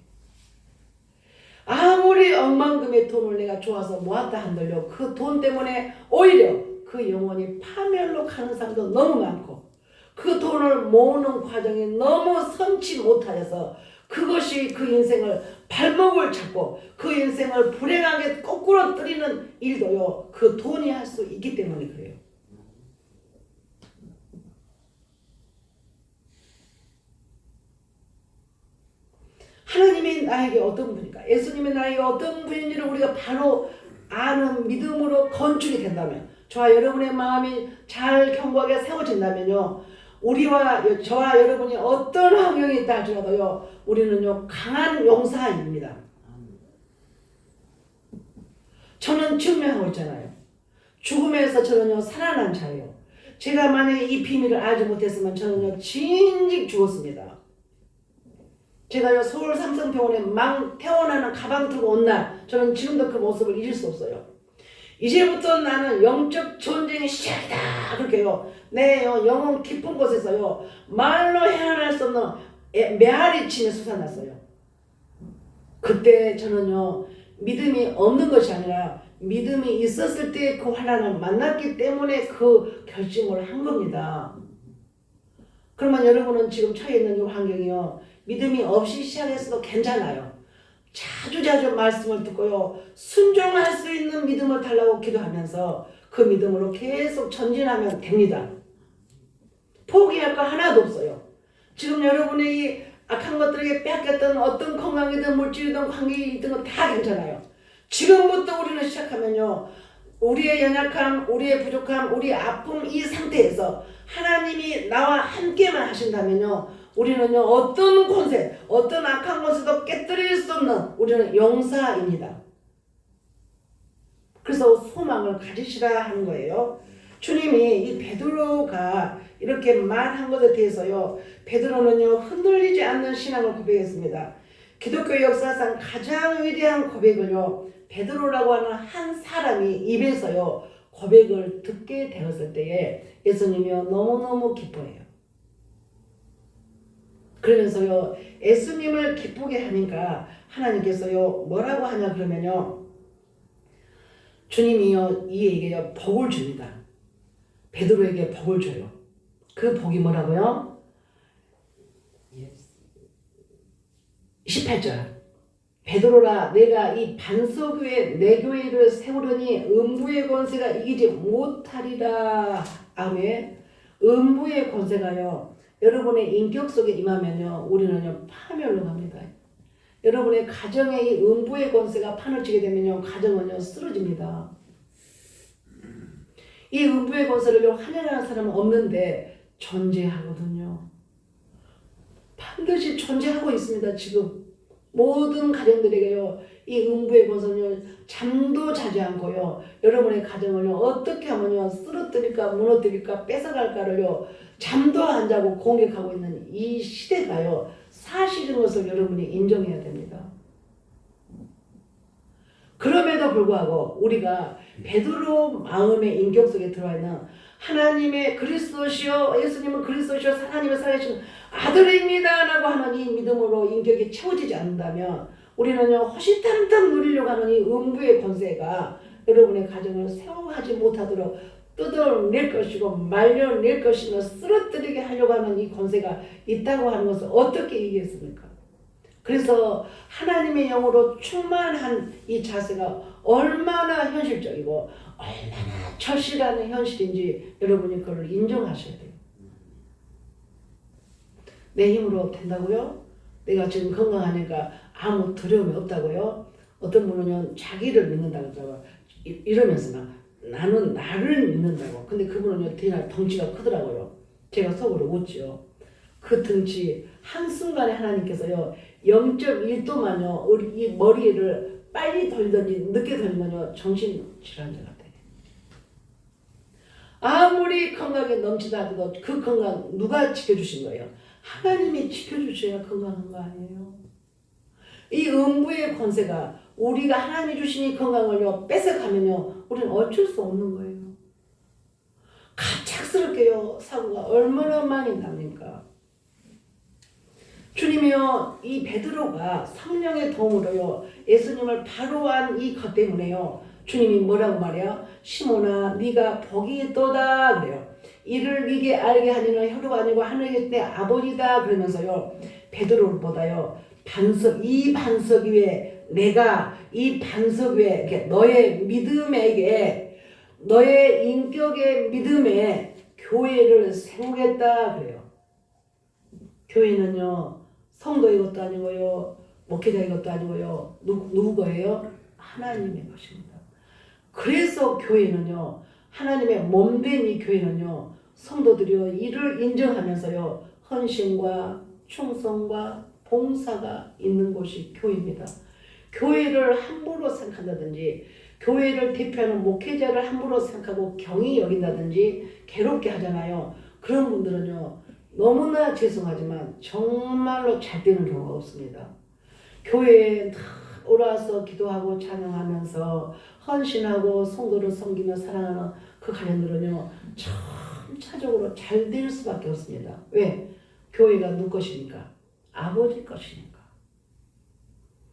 아무리 억만금의 돈을 내가 좋아서 모았다 한들요 그 돈 때문에 오히려 그 영혼이 파멸로 가는 사람도 너무 많고 그 돈을 모으는 과정이 너무 선치 못하여서 그것이 그 인생을 발목을 잡고 그 인생을 불행하게 거꾸로 뜨리는 일도요 그 돈이 할 수 있기 때문에 그래요. 하나님이 나에게 어떤 분인가 예수님이 나에게 어떤 분인지를 우리가 바로 아는 믿음으로 건축이 된다면 저와 여러분의 마음이 잘 견고하게 세워진다면요 저와 여러분이 어떤 환경이 있다 할지라도요 우리는요 강한 용사입니다. 저는 증명하고 있잖아요. 죽음에서 저는요 살아난 자예요. 제가 만약에 이 비밀을 알지 못했으면 저는요 진즉 죽었습니다. 제가요 서울 삼성병원에 막 태어나는 가방 들고 온 날 저는 지금도 그 모습을 잊을 수 없어요. 이제부터 나는 영적 전쟁의 시작이다 그렇게요. 내 영혼 깊은 곳에서요 말로 헤아날 수 없는 메아리 침에 솟아났어요. 그때 저는요 믿음이 없는 것이 아니라 믿음이 있었을 때 그 환난을 만났기 때문에 그 결심을 한 겁니다. 그러면 여러분은 지금 처해 있는 이 환경이요 믿음이 없이 시작했어도 괜찮아요. 자주자주 말씀을 듣고요 순종할 수 있는 믿음을 달라고 기도하면서 그 믿음으로 계속 전진하면 됩니다. 포기할 거 하나도 없어요. 지금 여러분의 이 악한 것들에게 빼앗겼던 어떤 건강이든 물질이든 관계이든 다 괜찮아요. 지금부터 우리는 시작하면요 우리의 연약함, 우리의 부족함, 우리의 아픔 이 상태에서 하나님이 나와 함께만 하신다면요 우리는요 어떤 권세, 어떤 악한 권세도 깨뜨릴 수 없는 우리는 용사입니다. 그래서 소망을 가지시라 하는 거예요. 주님이 이 베드로가 이렇게 말한 것에 대해서요 베드로는요 흔들리지 않는 신앙을 고백했습니다. 기독교 역사상 가장 위대한 고백을요 베드로라고 하는 한 사람이 입에서요 고백을 듣게 되었을 때에 예수님이요 너무너무 기뻐해요. 그러면서요 예수님을 기쁘게 하니까 하나님께서요 뭐라고 하냐 그러면요 주님이요 이에게요 복을 줍니다. 베드로에게 복을 줘요. 그 복이 뭐라고요? 18절 베드로라 내가 이 반석위에 내 교회를 세우려니 음부의 권세가 이기지 못하리라. 아멘. 음부의 권세가요 여러분의 인격 속에 임하면요 우리는요 파멸로 갑니다. 여러분의 가정에 이 음부의 권세가 판을 치게 되면요 가정은요 쓰러집니다. 이 음부의 권세를요 환영하는 사람은 없는데 존재하거든요. 반드시 존재하고 있습니다. 지금 모든 가정들에게요 이 음부의 권세는요 잠도 자지 않고요 여러분의 가정을요 어떻게 하면요 쓰러뜨릴까 무너뜨릴까 뺏어갈까를요 잠도 안 자고 공격하고 있는 이 시대가요 사실인 것을 여러분이 인정해야 됩니다. 그럼에도 불구하고 우리가 베드로 마음의 인격 속에 들어와 있는 하나님의 그리스도시요 예수님은 그리스도시요 하나님의 살아계신 아들입니다 라고 하는 이 믿음으로 인격이 채워지지 않는다면 우리는요 허시탄탄 누리려고 하는 이 음부의 권세가 여러분의 가정을 세워하지 못하도록 뜯어낼 것이고 말려낼 것이며 쓰러뜨리게 하려고 하는 이 권세가 있다고 하는 것을 어떻게 이기겠습니까? 그래서 하나님의 영으로 충만한 이 자세가 얼마나 현실적이고 얼마나 절실한 현실인지 여러분이 그걸 인정하셔야 돼요. 내 힘으로 된다고요? 내가 지금 건강하니까 아무 두려움이 없다고요? 어떤 분은요 자기를 믿는다고 하더라고요. 이러면서 막 나는 나를 믿는다고. 근데 그분은요 되게 덩치가 크더라고요. 제가 속으로 웃지요. 그 덩치 한순간에 하나님께서요 0.1도만요 우리 이 머리를 빨리 돌리든지 늦게 돌리면요 정신질환자가 돼. 아무리 건강에 넘치다 해도 그 건강 누가 지켜주신 거예요? 하나님이 지켜주셔야 건강한 거 아니에요? 이 음부의 권세가 우리가 하나님이 주신 이 건강을요 뺏어가면요 우리는 어쩔 수 없는 거예요. 갑작스럽게요 사고가 얼마나 많이 납니까? 주님이요 이 베드로가 성령의 도움으로요 예수님을 바로 한 이 것 때문에요 주님이 뭐라고 말해요? 시몬아 네가 복이 있도다 그래요. 이를 네게 알게 하니는 혀로가 아니고 하늘에 계신 내 아버지다 그러면서요 베드로보다요 반석 이 반석 위에 내가 이 반석 위에 이렇게 너의 믿음에게 너의 인격의 믿음에 교회를 세우겠다 그래요. 교회는요 성도의 것도 아니고요 목회자의 것도 아니고요 누구 거예요? 하나님의 것입니다. 그래서 교회는요 하나님의 몸된 이 교회는요 성도들이요 이를 인정하면서요 헌신과 충성과 봉사가 있는 곳이 교회입니다. 교회를 함부로 생각한다든지 교회를 대표하는 목회자를 함부로 생각하고 경히 여긴다든지 괴롭게 하잖아요. 그런 분들은요 너무나 죄송하지만 정말로 잘 되는 경우가 없습니다. 교회에 다 올라와서 기도하고 찬양하면서 헌신하고 성도를 섬기며 사랑하는 그 가정들은요 점차적으로 잘 될 수밖에 없습니다. 왜? 교회가 누구 것이니까? 아버지 것이니까.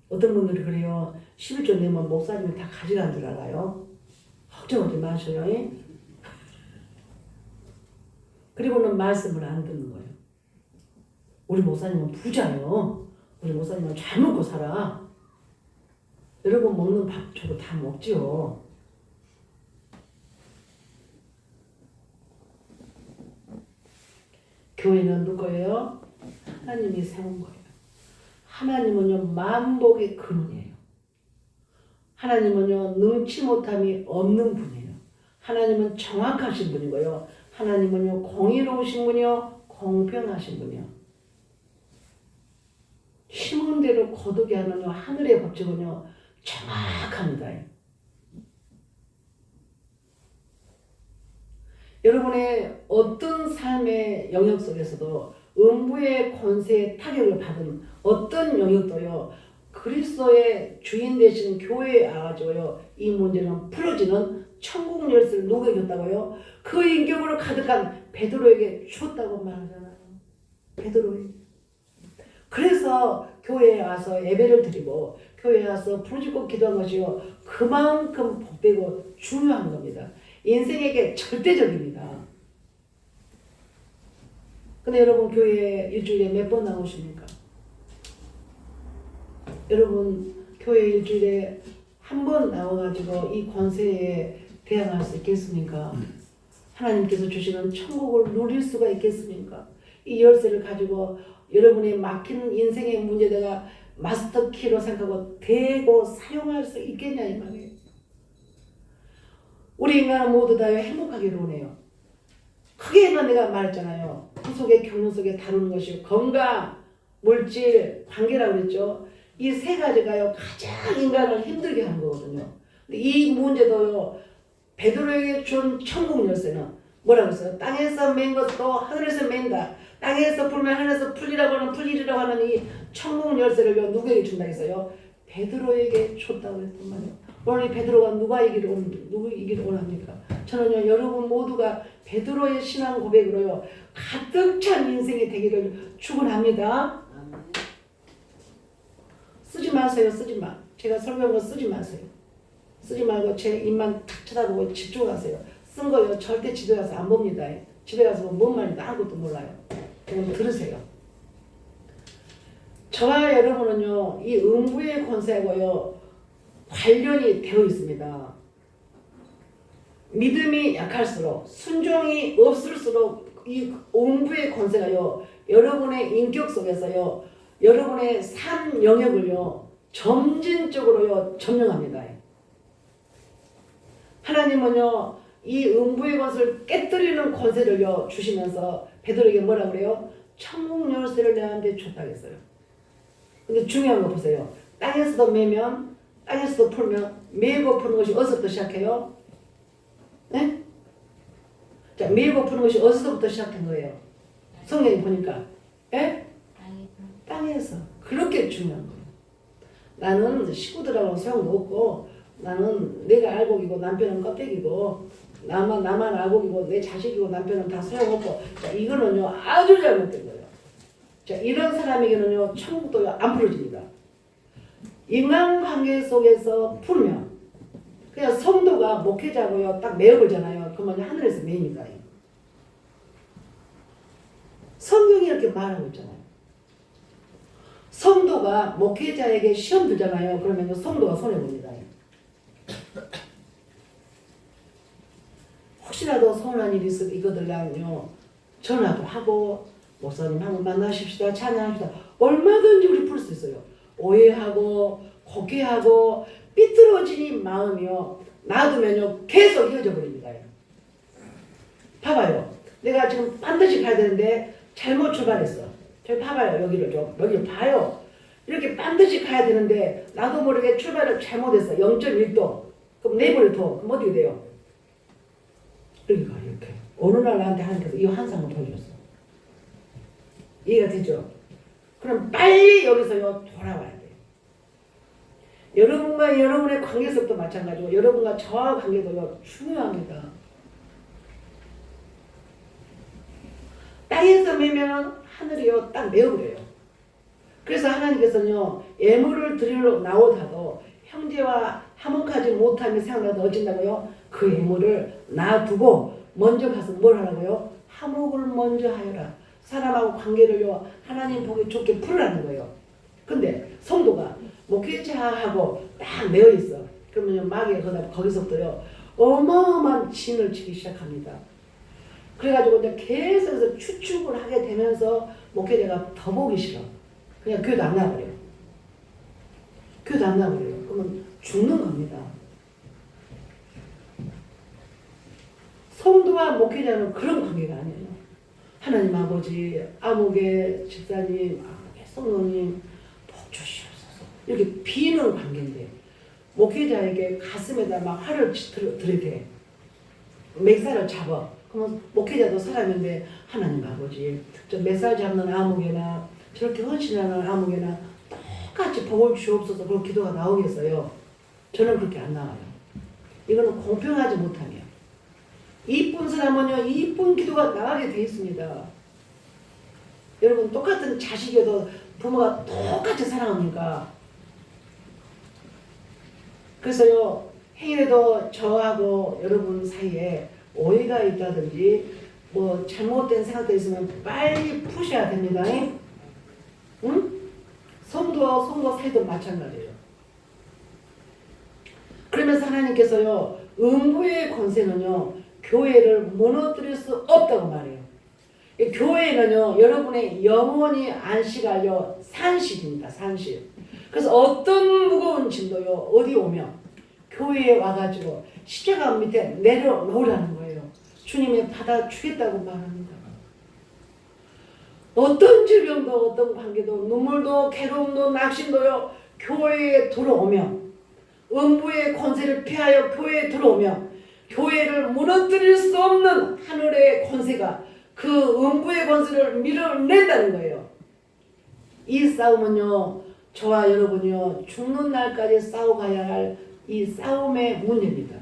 어떤 분들이 그래요. 11조 내면 목사님이 다 가져간 줄 알아요. 걱정하지 마셔요. 그리고는 말씀을 안 듣는 거예요. 우리 목사님은 부자예요. 우리 목사님은 잘 먹고 살아. 여러분 먹는 밥 저거 다 먹지요. 교회는 누구예요? 하나님이 세운 거예요. 하나님은요 만복의 근원이에요. 하나님은요 능치 못함이 없는 분이에요. 하나님은 정확하신 분이고요. 하나님은요 공의로우신 분이요 공평하신 분이요. 심은 대로 거두게 하는 하늘의 법칙은요 정확합니다. 여러분의 어떤 삶의 영역 속에서도 음부의 권세의 타격을 받은 어떤 영역도요 그리스도의 주인 되시는 교회에 와가지고요 이 문제는 풀어지는 천국 열쇠를 누가 줬다고요? 그 인격으로 가득한 베드로에게 줬다고 말하잖아요. 베드로에게. 그래서 교회에 와서 예배를 드리고 교회에 와서 부르짖고 기도한 것이요 그만큼 복되고 중요한 겁니다. 인생에게 절대적입니다. 근데 여러분 교회에 일주일에 몇 번 나오십니까? 여러분 교회 일주일에 한 번 나와가지고 이 권세에 대항할 수 있겠습니까? 하나님께서 주시는 천국을 누릴 수가 있겠습니까? 이 열쇠를 가지고 여러분의 막힌 인생의 문제다가 마스터키로 생각하고 대고 사용할 수 있겠냐 이 말이에요. 우리 인간은 모두 다 행복하기를 원해요. 크게는 내가 말했잖아요. 그 속에 경륜 속에 다루는 것이 건강, 물질, 관계라고 그랬죠. 이 세 가지가요 가장 인간을 힘들게 하는 거거든요. 근데 이 문제도요 베드로에게 준 천국 열쇠는 뭐라고 했어요? 땅에서 맨 것도 하늘에서 맨다. 땅에서 풀면 하늘에서 풀리라고 하는 풀리리라고 하는 이 천국 열쇠를요 누구에게 준다 했어요? 베드로에게 줬다고 했단 말이에요. 오늘 이 베드로가 누구 이기를 원합니까? 저는요 여러분 모두가 베드로의 신앙 고백으로요 가득 찬 인생이 되기를 축원합니다. 쓰지 마세요. 쓰지 마. 제가 설명한 거 쓰지 마세요. 쓰지 말고 제 입만 탁 쳐다보고 집중하세요. 쓴 거요 절대 집에 가서 안 봅니다. 집에 가서 뭔 말인지 아무것도 몰라요. 그냥 들으세요. 저와 여러분은요 이 음부의 권세하고요 관련이 되어 있습니다. 믿음이 약할수록 순종이 없을수록 이 음부의 권세가요 여러분의 인격 속에서요 여러분의 삶 영역을요 점진적으로요 점령합니다. 하나님은요 이 음부의 권세를 깨뜨리는 권세를요 주시면서 베드로에게 뭐라 그래요? 천국 열쇠를 내한테 줬다고 했어요. 근데 중요한 거 보세요. 땅에서도 매면 땅에서도 풀면 매고 푸는 것이 어디서부터 시작해요? 네? 자, 매고 푸는 것이 어디서부터 시작한 거예요? 성경에 보니까 예? 땅에서. 그렇게 중요한 거예요. 나는 식구들하고 소용도 없고 나는 내가 알곡이고 남편은 껍데기고 나만 알곡이고 내 자식이고 남편은 다 소용없고 자, 이거는요 아주 잘못된 거예요. 자, 이런 사람에게는요 천국도 안 풀어집니다. 인간관계 속에서 풀면 그냥 성도가 목회자고요 딱 매어보잖아요. 그러면 하늘에서 매입니다. 성경이 이렇게 말하고 있잖아요. 성도가 목회자에게 시험 들잖아요. 그러면 성도가 손해봅니다. 혹시라도 서운한 일이 있으면 이거들랑요 전화도 하고 목사님 한번 만나십시다 찬양합시다 얼마든지 우리 풀 수 있어요. 오해하고 곡해하고 삐뚤어진 마음이요 놔두면요 계속 이어져 버립니다. 봐봐요. 내가 지금 반드시 가야 되는데 잘못 출발했어. 저기 봐봐요. 여기를 봐요. 이렇게 반드시 가야 되는데 나도 모르게 출발을 잘못했어. 0.1도. 그럼 내버려 둬. 그럼 어떻게 돼요? 여기가 이렇게. 어느 날 나한테 하나님께서 이 환상을 보여줬어. 이해가 되죠? 그럼 빨리 여기서요 돌아와야 돼요. 여러분과 여러분의 관계성도 마찬가지고 여러분과 저와 관계도요 중요합니다. 땅에서 매면 하늘이요 딱 메어버려요. 그래서 하나님께서는요 예물을 드리러 나오다도 형제와 화목하지 못하며 생각나도 어쩐다고요? 그 예물을 놔두고 먼저 가서 뭘 하라고요? 화목을 먼저 하여라. 사람하고 관계를요 하나님 보기 좋게 풀으라는 거예요. 근데 성도가 목회자하고 딱 매어 있어. 그러면 마귀가 거기서부터요 어마어마한 진을 치기 시작합니다. 그래가지고 이제 계속해서 추측을 하게 되면서 목회자가 더 보기 싫어. 그냥 교회도 안 나가버려요. 교회도 안 나가버려요. 그러면 죽는 겁니다. 성도와 목회자는 그런 관계가 아니에요. 하나님 아버지, 아무개 집사님, 아무개 성도님 복 주시옵소서. 이렇게 비는 관계인데 목회자에게 가슴에다 막 화를 들이대. 맥살을 잡아. 그러면 목회자도 사람인데 하나님 아버지 저 맥살 잡는 아무개나 저렇게 헌신하는 아무개나 똑같이 복을 주옵소서 그런 기도가 나오겠어요. 저는 그렇게 안 나와요. 이거는 공평하지 못하며 이쁜 사람은요 이쁜 기도가 나가게 돼 있습니다. 여러분 똑같은 자식이어도 부모가 똑같이 사랑합니까? 그래서요 행여도 저하고 여러분 사이에 오해가 있다든지 뭐 잘못된 생각도 있으면 빨리 푸셔야 됩니다. 응? 성도 사이도 마찬가지예요. 그러면서 하나님께서요 음부의 권세는요 교회를 무너뜨릴 수 없다고 말해요. 교회는요 여러분의 영혼이 안식하여 산실입니다. 산실. 그래서 어떤 무거운 짐도요 어디 오면 교회에 와가지고 십자가 밑에 내려놓으라는 거예요. 주님이 받아주겠다고 말합니다. 어떤 질병도 어떤 관계도 눈물도 괴로움도 낙심도요 교회에 들어오며 음부의 권세를 피하여 교회에 들어오며 교회를 무너뜨릴 수 없는 하늘의 권세가 그 음부의 권세를 밀어낸다는 거예요. 이 싸움은요, 저와 여러분이요, 죽는 날까지 싸워가야 할 이 싸움의 문제입니다.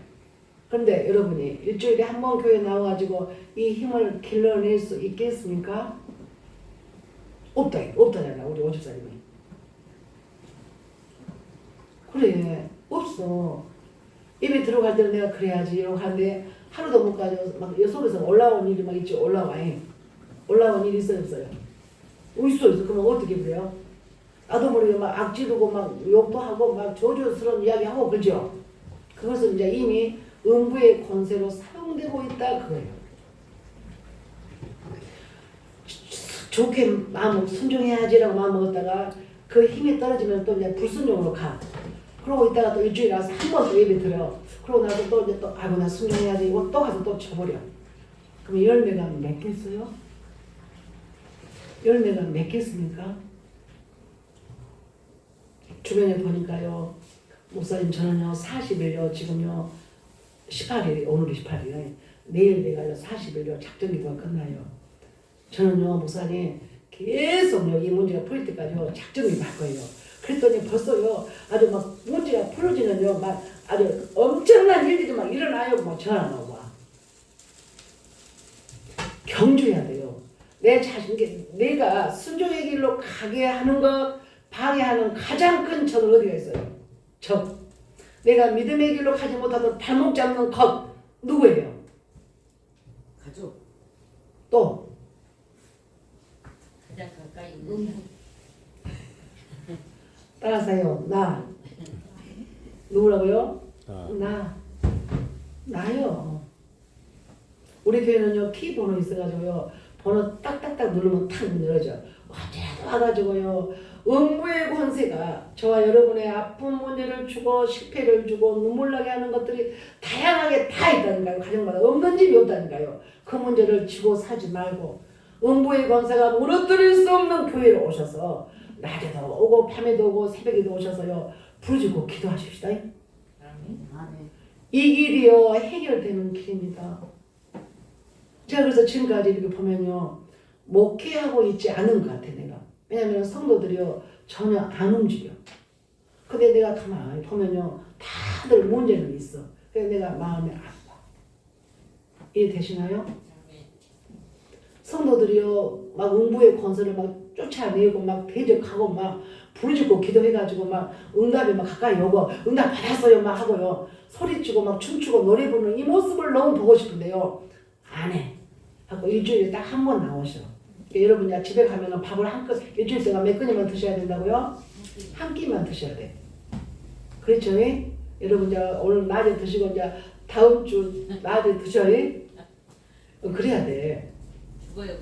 그런데 여러분이 일주일에 한 번 교회 나와가지고 이 힘을 길러낼 수 있겠습니까? 없다잖아, 우리 오집사님이. 그래, 없어. 입에 들어갈 때는 내가 그래야지 이러고 하는데 하루도 못 가죠. 막 속에서 올라온 일이 막 있죠. 올라온 일이 있어요, 없어요? 있어. 그러면 어떻게 그래요? 나도 모르게 막 악지르고 막 욕도 하고 막 저주스러운 이야기하고 그러죠. 그것은 이제 이미 음부의 권세로 사용되고 있다 그거예요. 좋게 마음 순종해야지라고 마음 먹었다가 그 힘이 떨어지면 또 이제 불순종으로 가. 그러고 있다가 또 일주일에 와서 한 번 또 예배 드려. 그러고 나서 또 이제 또 아이고 나 순종해야지 이거 또 가서 또 쳐버려. 그럼 열매가 맺겠어요? 열매가 맺겠습니까? 주변에 보니까요, 목사님 저는요 40일요 지금요 18일이 오늘이 18일이에요. 내일 내가요 40일요 작전기도가 끝나요. 저는요 목사님 계속요 이 문제가 풀릴 때까지요 작전기도 할 거예요. 그랬더니 벌써요 아주 막 문제가 풀어지는요 막 아주 엄청난 일들이 막 일어나요. 막 전화가 와. 경주해야 돼요. 내 자신께 내가 순종의 길로 가게 하는 것 방해하는 가장 큰 적은 어디가 있어요? 적. 내가 믿음의 길로 가지 못하도록 발목 잡는 것 누구예요? 가족. 또 가장 가까이 있는 따라서요. 나. 누구라고요? 나. 나요. 우리 교회는요 키 번호 있어가지고요 번호 딱딱딱 누르면 탁 열어져. 언제라도 와가지고요 음부의 권세가 저와 여러분의 아픈 문제를 주고 실패를 주고 눈물 나게 하는 것들이 다양하게 다 있다니까요. 가정마다 없는 집이 없다니까요. 그 문제를 지고 사지 말고 음부의 권세가 무너뜨릴 수 없는 교회로 오셔서 낮에도 오고 밤에도 오고 새벽에도 오셔서요 부르짖고 기도하십시다. 이 길이요 해결되는 길입니다. 제가 그래서 지금까지 이렇게 보면요 목회하고 있지 않은 것 같아 내가. 왜냐면 성도들이요 전혀 안 움직여. 근데 내가 가만히 보면요 다들 문제는 있어. 그래서 내가 마음이 아파. 이해되시나요? 성도들이요 막 음부의 권세를 막 쫓아내고 막 대적하고 막 부르짖고 기도해가지고 막 응답이 막 가까이 오고 응답 받았어요 막 하고요 소리치고 막 춤추고 노래 부르는 이 모습을 너무 보고 싶은데요 안 해. 하고 일주일에 딱 한 번 나오셔. 그러니까 여러분 집에 가면은 밥을 일주일 동안 몇 끼니만 드셔야 된다고요? 한 끼만 드셔야 돼. 그렇죠? 여러분 이제 오늘 낮에 드시고 이제 다음 주 낮에 드셔야 돼. 그래야 돼. 죽어요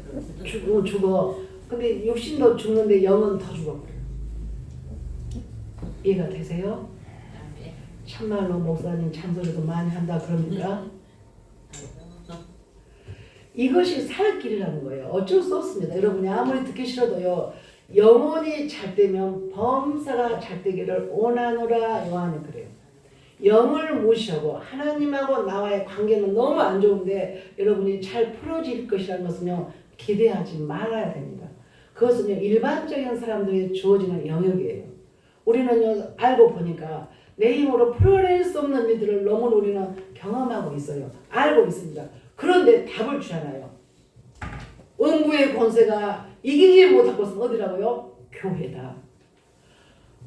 그럼. 죽어. 근데 육신도 죽는데 영은 더 죽어. 이해가 되세요? 참말로 목사님 잔소리도 많이 한다 그럽니까? 이것이 살 길이라는 거예요. 어쩔 수 없습니다. 여러분이 아무리 듣기 싫어도요. 영혼이 잘 되면 범사가 잘 되기를 원하노라 요한이 그래요. 영을 무시하고 하나님하고 나와의 관계는 너무 안 좋은데 여러분이 잘 풀어질 것이라는 것은요. 기대하지 말아야 됩니다. 그것은요. 일반적인 사람들에게 주어지는 영역이에요. 우리는요. 알고 보니까 내 힘으로 풀어낼 수 없는 일들을 너무 우리는 경험하고 있어요. 알고 있습니다. 그런데 답을 주잖아요. 음부의 권세가 이기지 못할 것은 어디라고요? 교회다.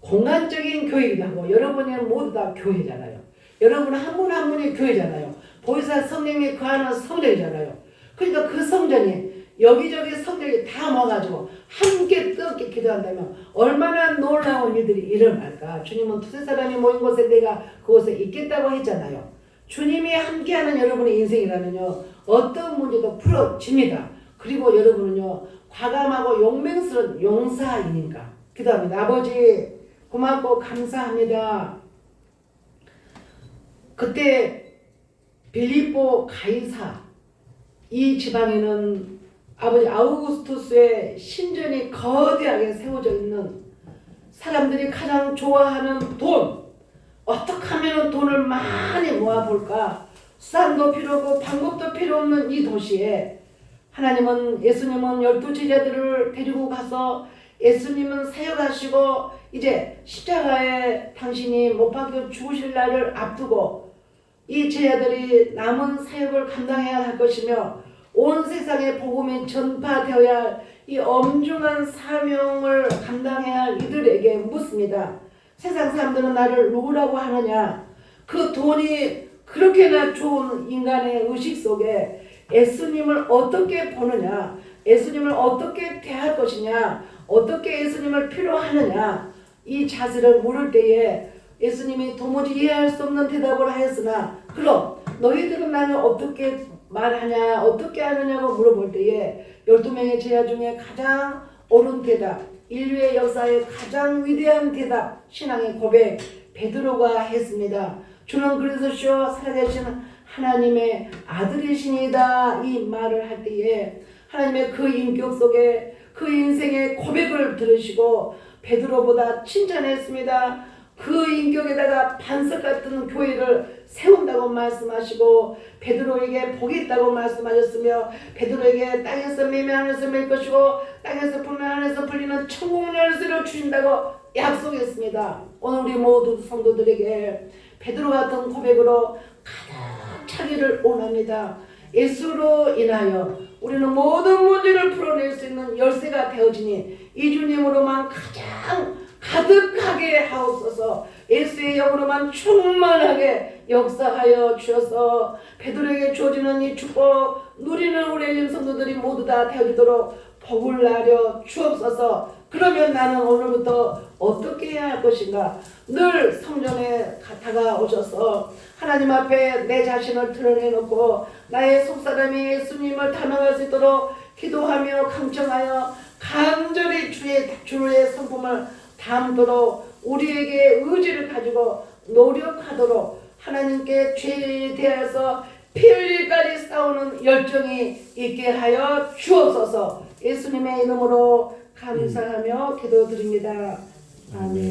공간적인 교회이기도 하고 여러분이 모두 다 교회잖아요. 여러분 한 분 한 분이 교회잖아요. 보혜사 성령이 거하는 성전이잖아요. 그러니까 그 성전이 여기저기 성전이 다 모아가지고 함께 뜨겁게 기도한다면 얼마나 놀라운 일들이 일어날까. 주님은 두세 사람이 모인 곳에 내가 그곳에 있겠다고 했잖아요. 주님이 함께하는 여러분의 인생이라면요. 어떤 문제도 풀어집니다. 그리고 여러분은요. 과감하고 용맹스러운 용사이니까. 기도합니다. 아버지 고맙고 감사합니다. 그때 빌립보 가이사 이 지방에는 아버지 아우구스투스의 신전이 거대하게 세워져 있는 사람들이 가장 좋아하는 돈. 어떻게 하면 돈을 많이 모아볼까? 수단도 필요 없고 방법도 필요 없는 이 도시에 예수님은 12제자들을 데리고 가서 예수님은 사역하시고 이제 십자가에 당신이 못 박혀 죽으실 날을 앞두고 이 제자들이 남은 사역을 감당해야 할 것이며 온 세상에 복음이 전파되어야 할 이 엄중한 사명을 감당해야 할 이들에게 묻습니다. 세상 사람들은 나를 누구라고 하느냐? 그 돈이 그렇게나 좋은 인간의 의식 속에 예수님을 어떻게 보느냐? 예수님을 어떻게 대할 것이냐? 어떻게 예수님을 필요하느냐? 이 자세를 물을 때에 예수님이 도무지 이해할 수 없는 대답을 하였으나 그럼 너희들은 나를 어떻게 말하냐? 어떻게 하느냐고 물어볼 때에 12명의 제자 중에 가장 옳은 대답, 인류의 역사의 가장 위대한 대답, 신앙의 고백 베드로가 했습니다. 주는 그리스도시요 살아계신 하나님의 아들이시니다. 이 말을 할 때에 하나님의 그 인격 속에 그 인생의 고백을 들으시고 베드로보다 칭찬했습니다. 그 인격에다가 반석 같은 교회를 세운다고 말씀하시고 베드로에게 복이 있다고 말씀하셨으며 베드로에게 땅에서 매매 하늘에서 맬 것이고 땅에서 풀면 하늘에서 풀리는 천국 열쇠를 주신다고 약속했습니다. 오늘 우리 모두 성도들에게 베드로 같은 고백으로 가득 차기를 원합니다. 예수로 인하여 우리는 모든 문제를 풀어낼 수 있는 열쇠가 되어지니 이 주님으로만 가장 가득하게 하옵소서. 예수의 영으로만 충만하게 역사하여 주셔서 베드로에게 주어지는 이 축복 누리는 우리 엘림 성도들이 모두 다 되어지도록 복을 나려 주옵소서. 그러면 나는 오늘부터 어떻게 해야 할 것인가? 늘 성전에 다가오셔서 하나님 앞에 내 자신을 드러내놓고 나의 속사람이 예수님을 닮아갈 수 있도록 기도하며 강청하여 간절히 주의 성품을 담도록 우리에게 의지를 가지고 노력하도록 하나님께 죄에 대해서 피 흘릴까지 싸우는 열정이 있게 하여 주옵소서. 예수님의 이름으로 감사하며 기도드립니다. 아멘.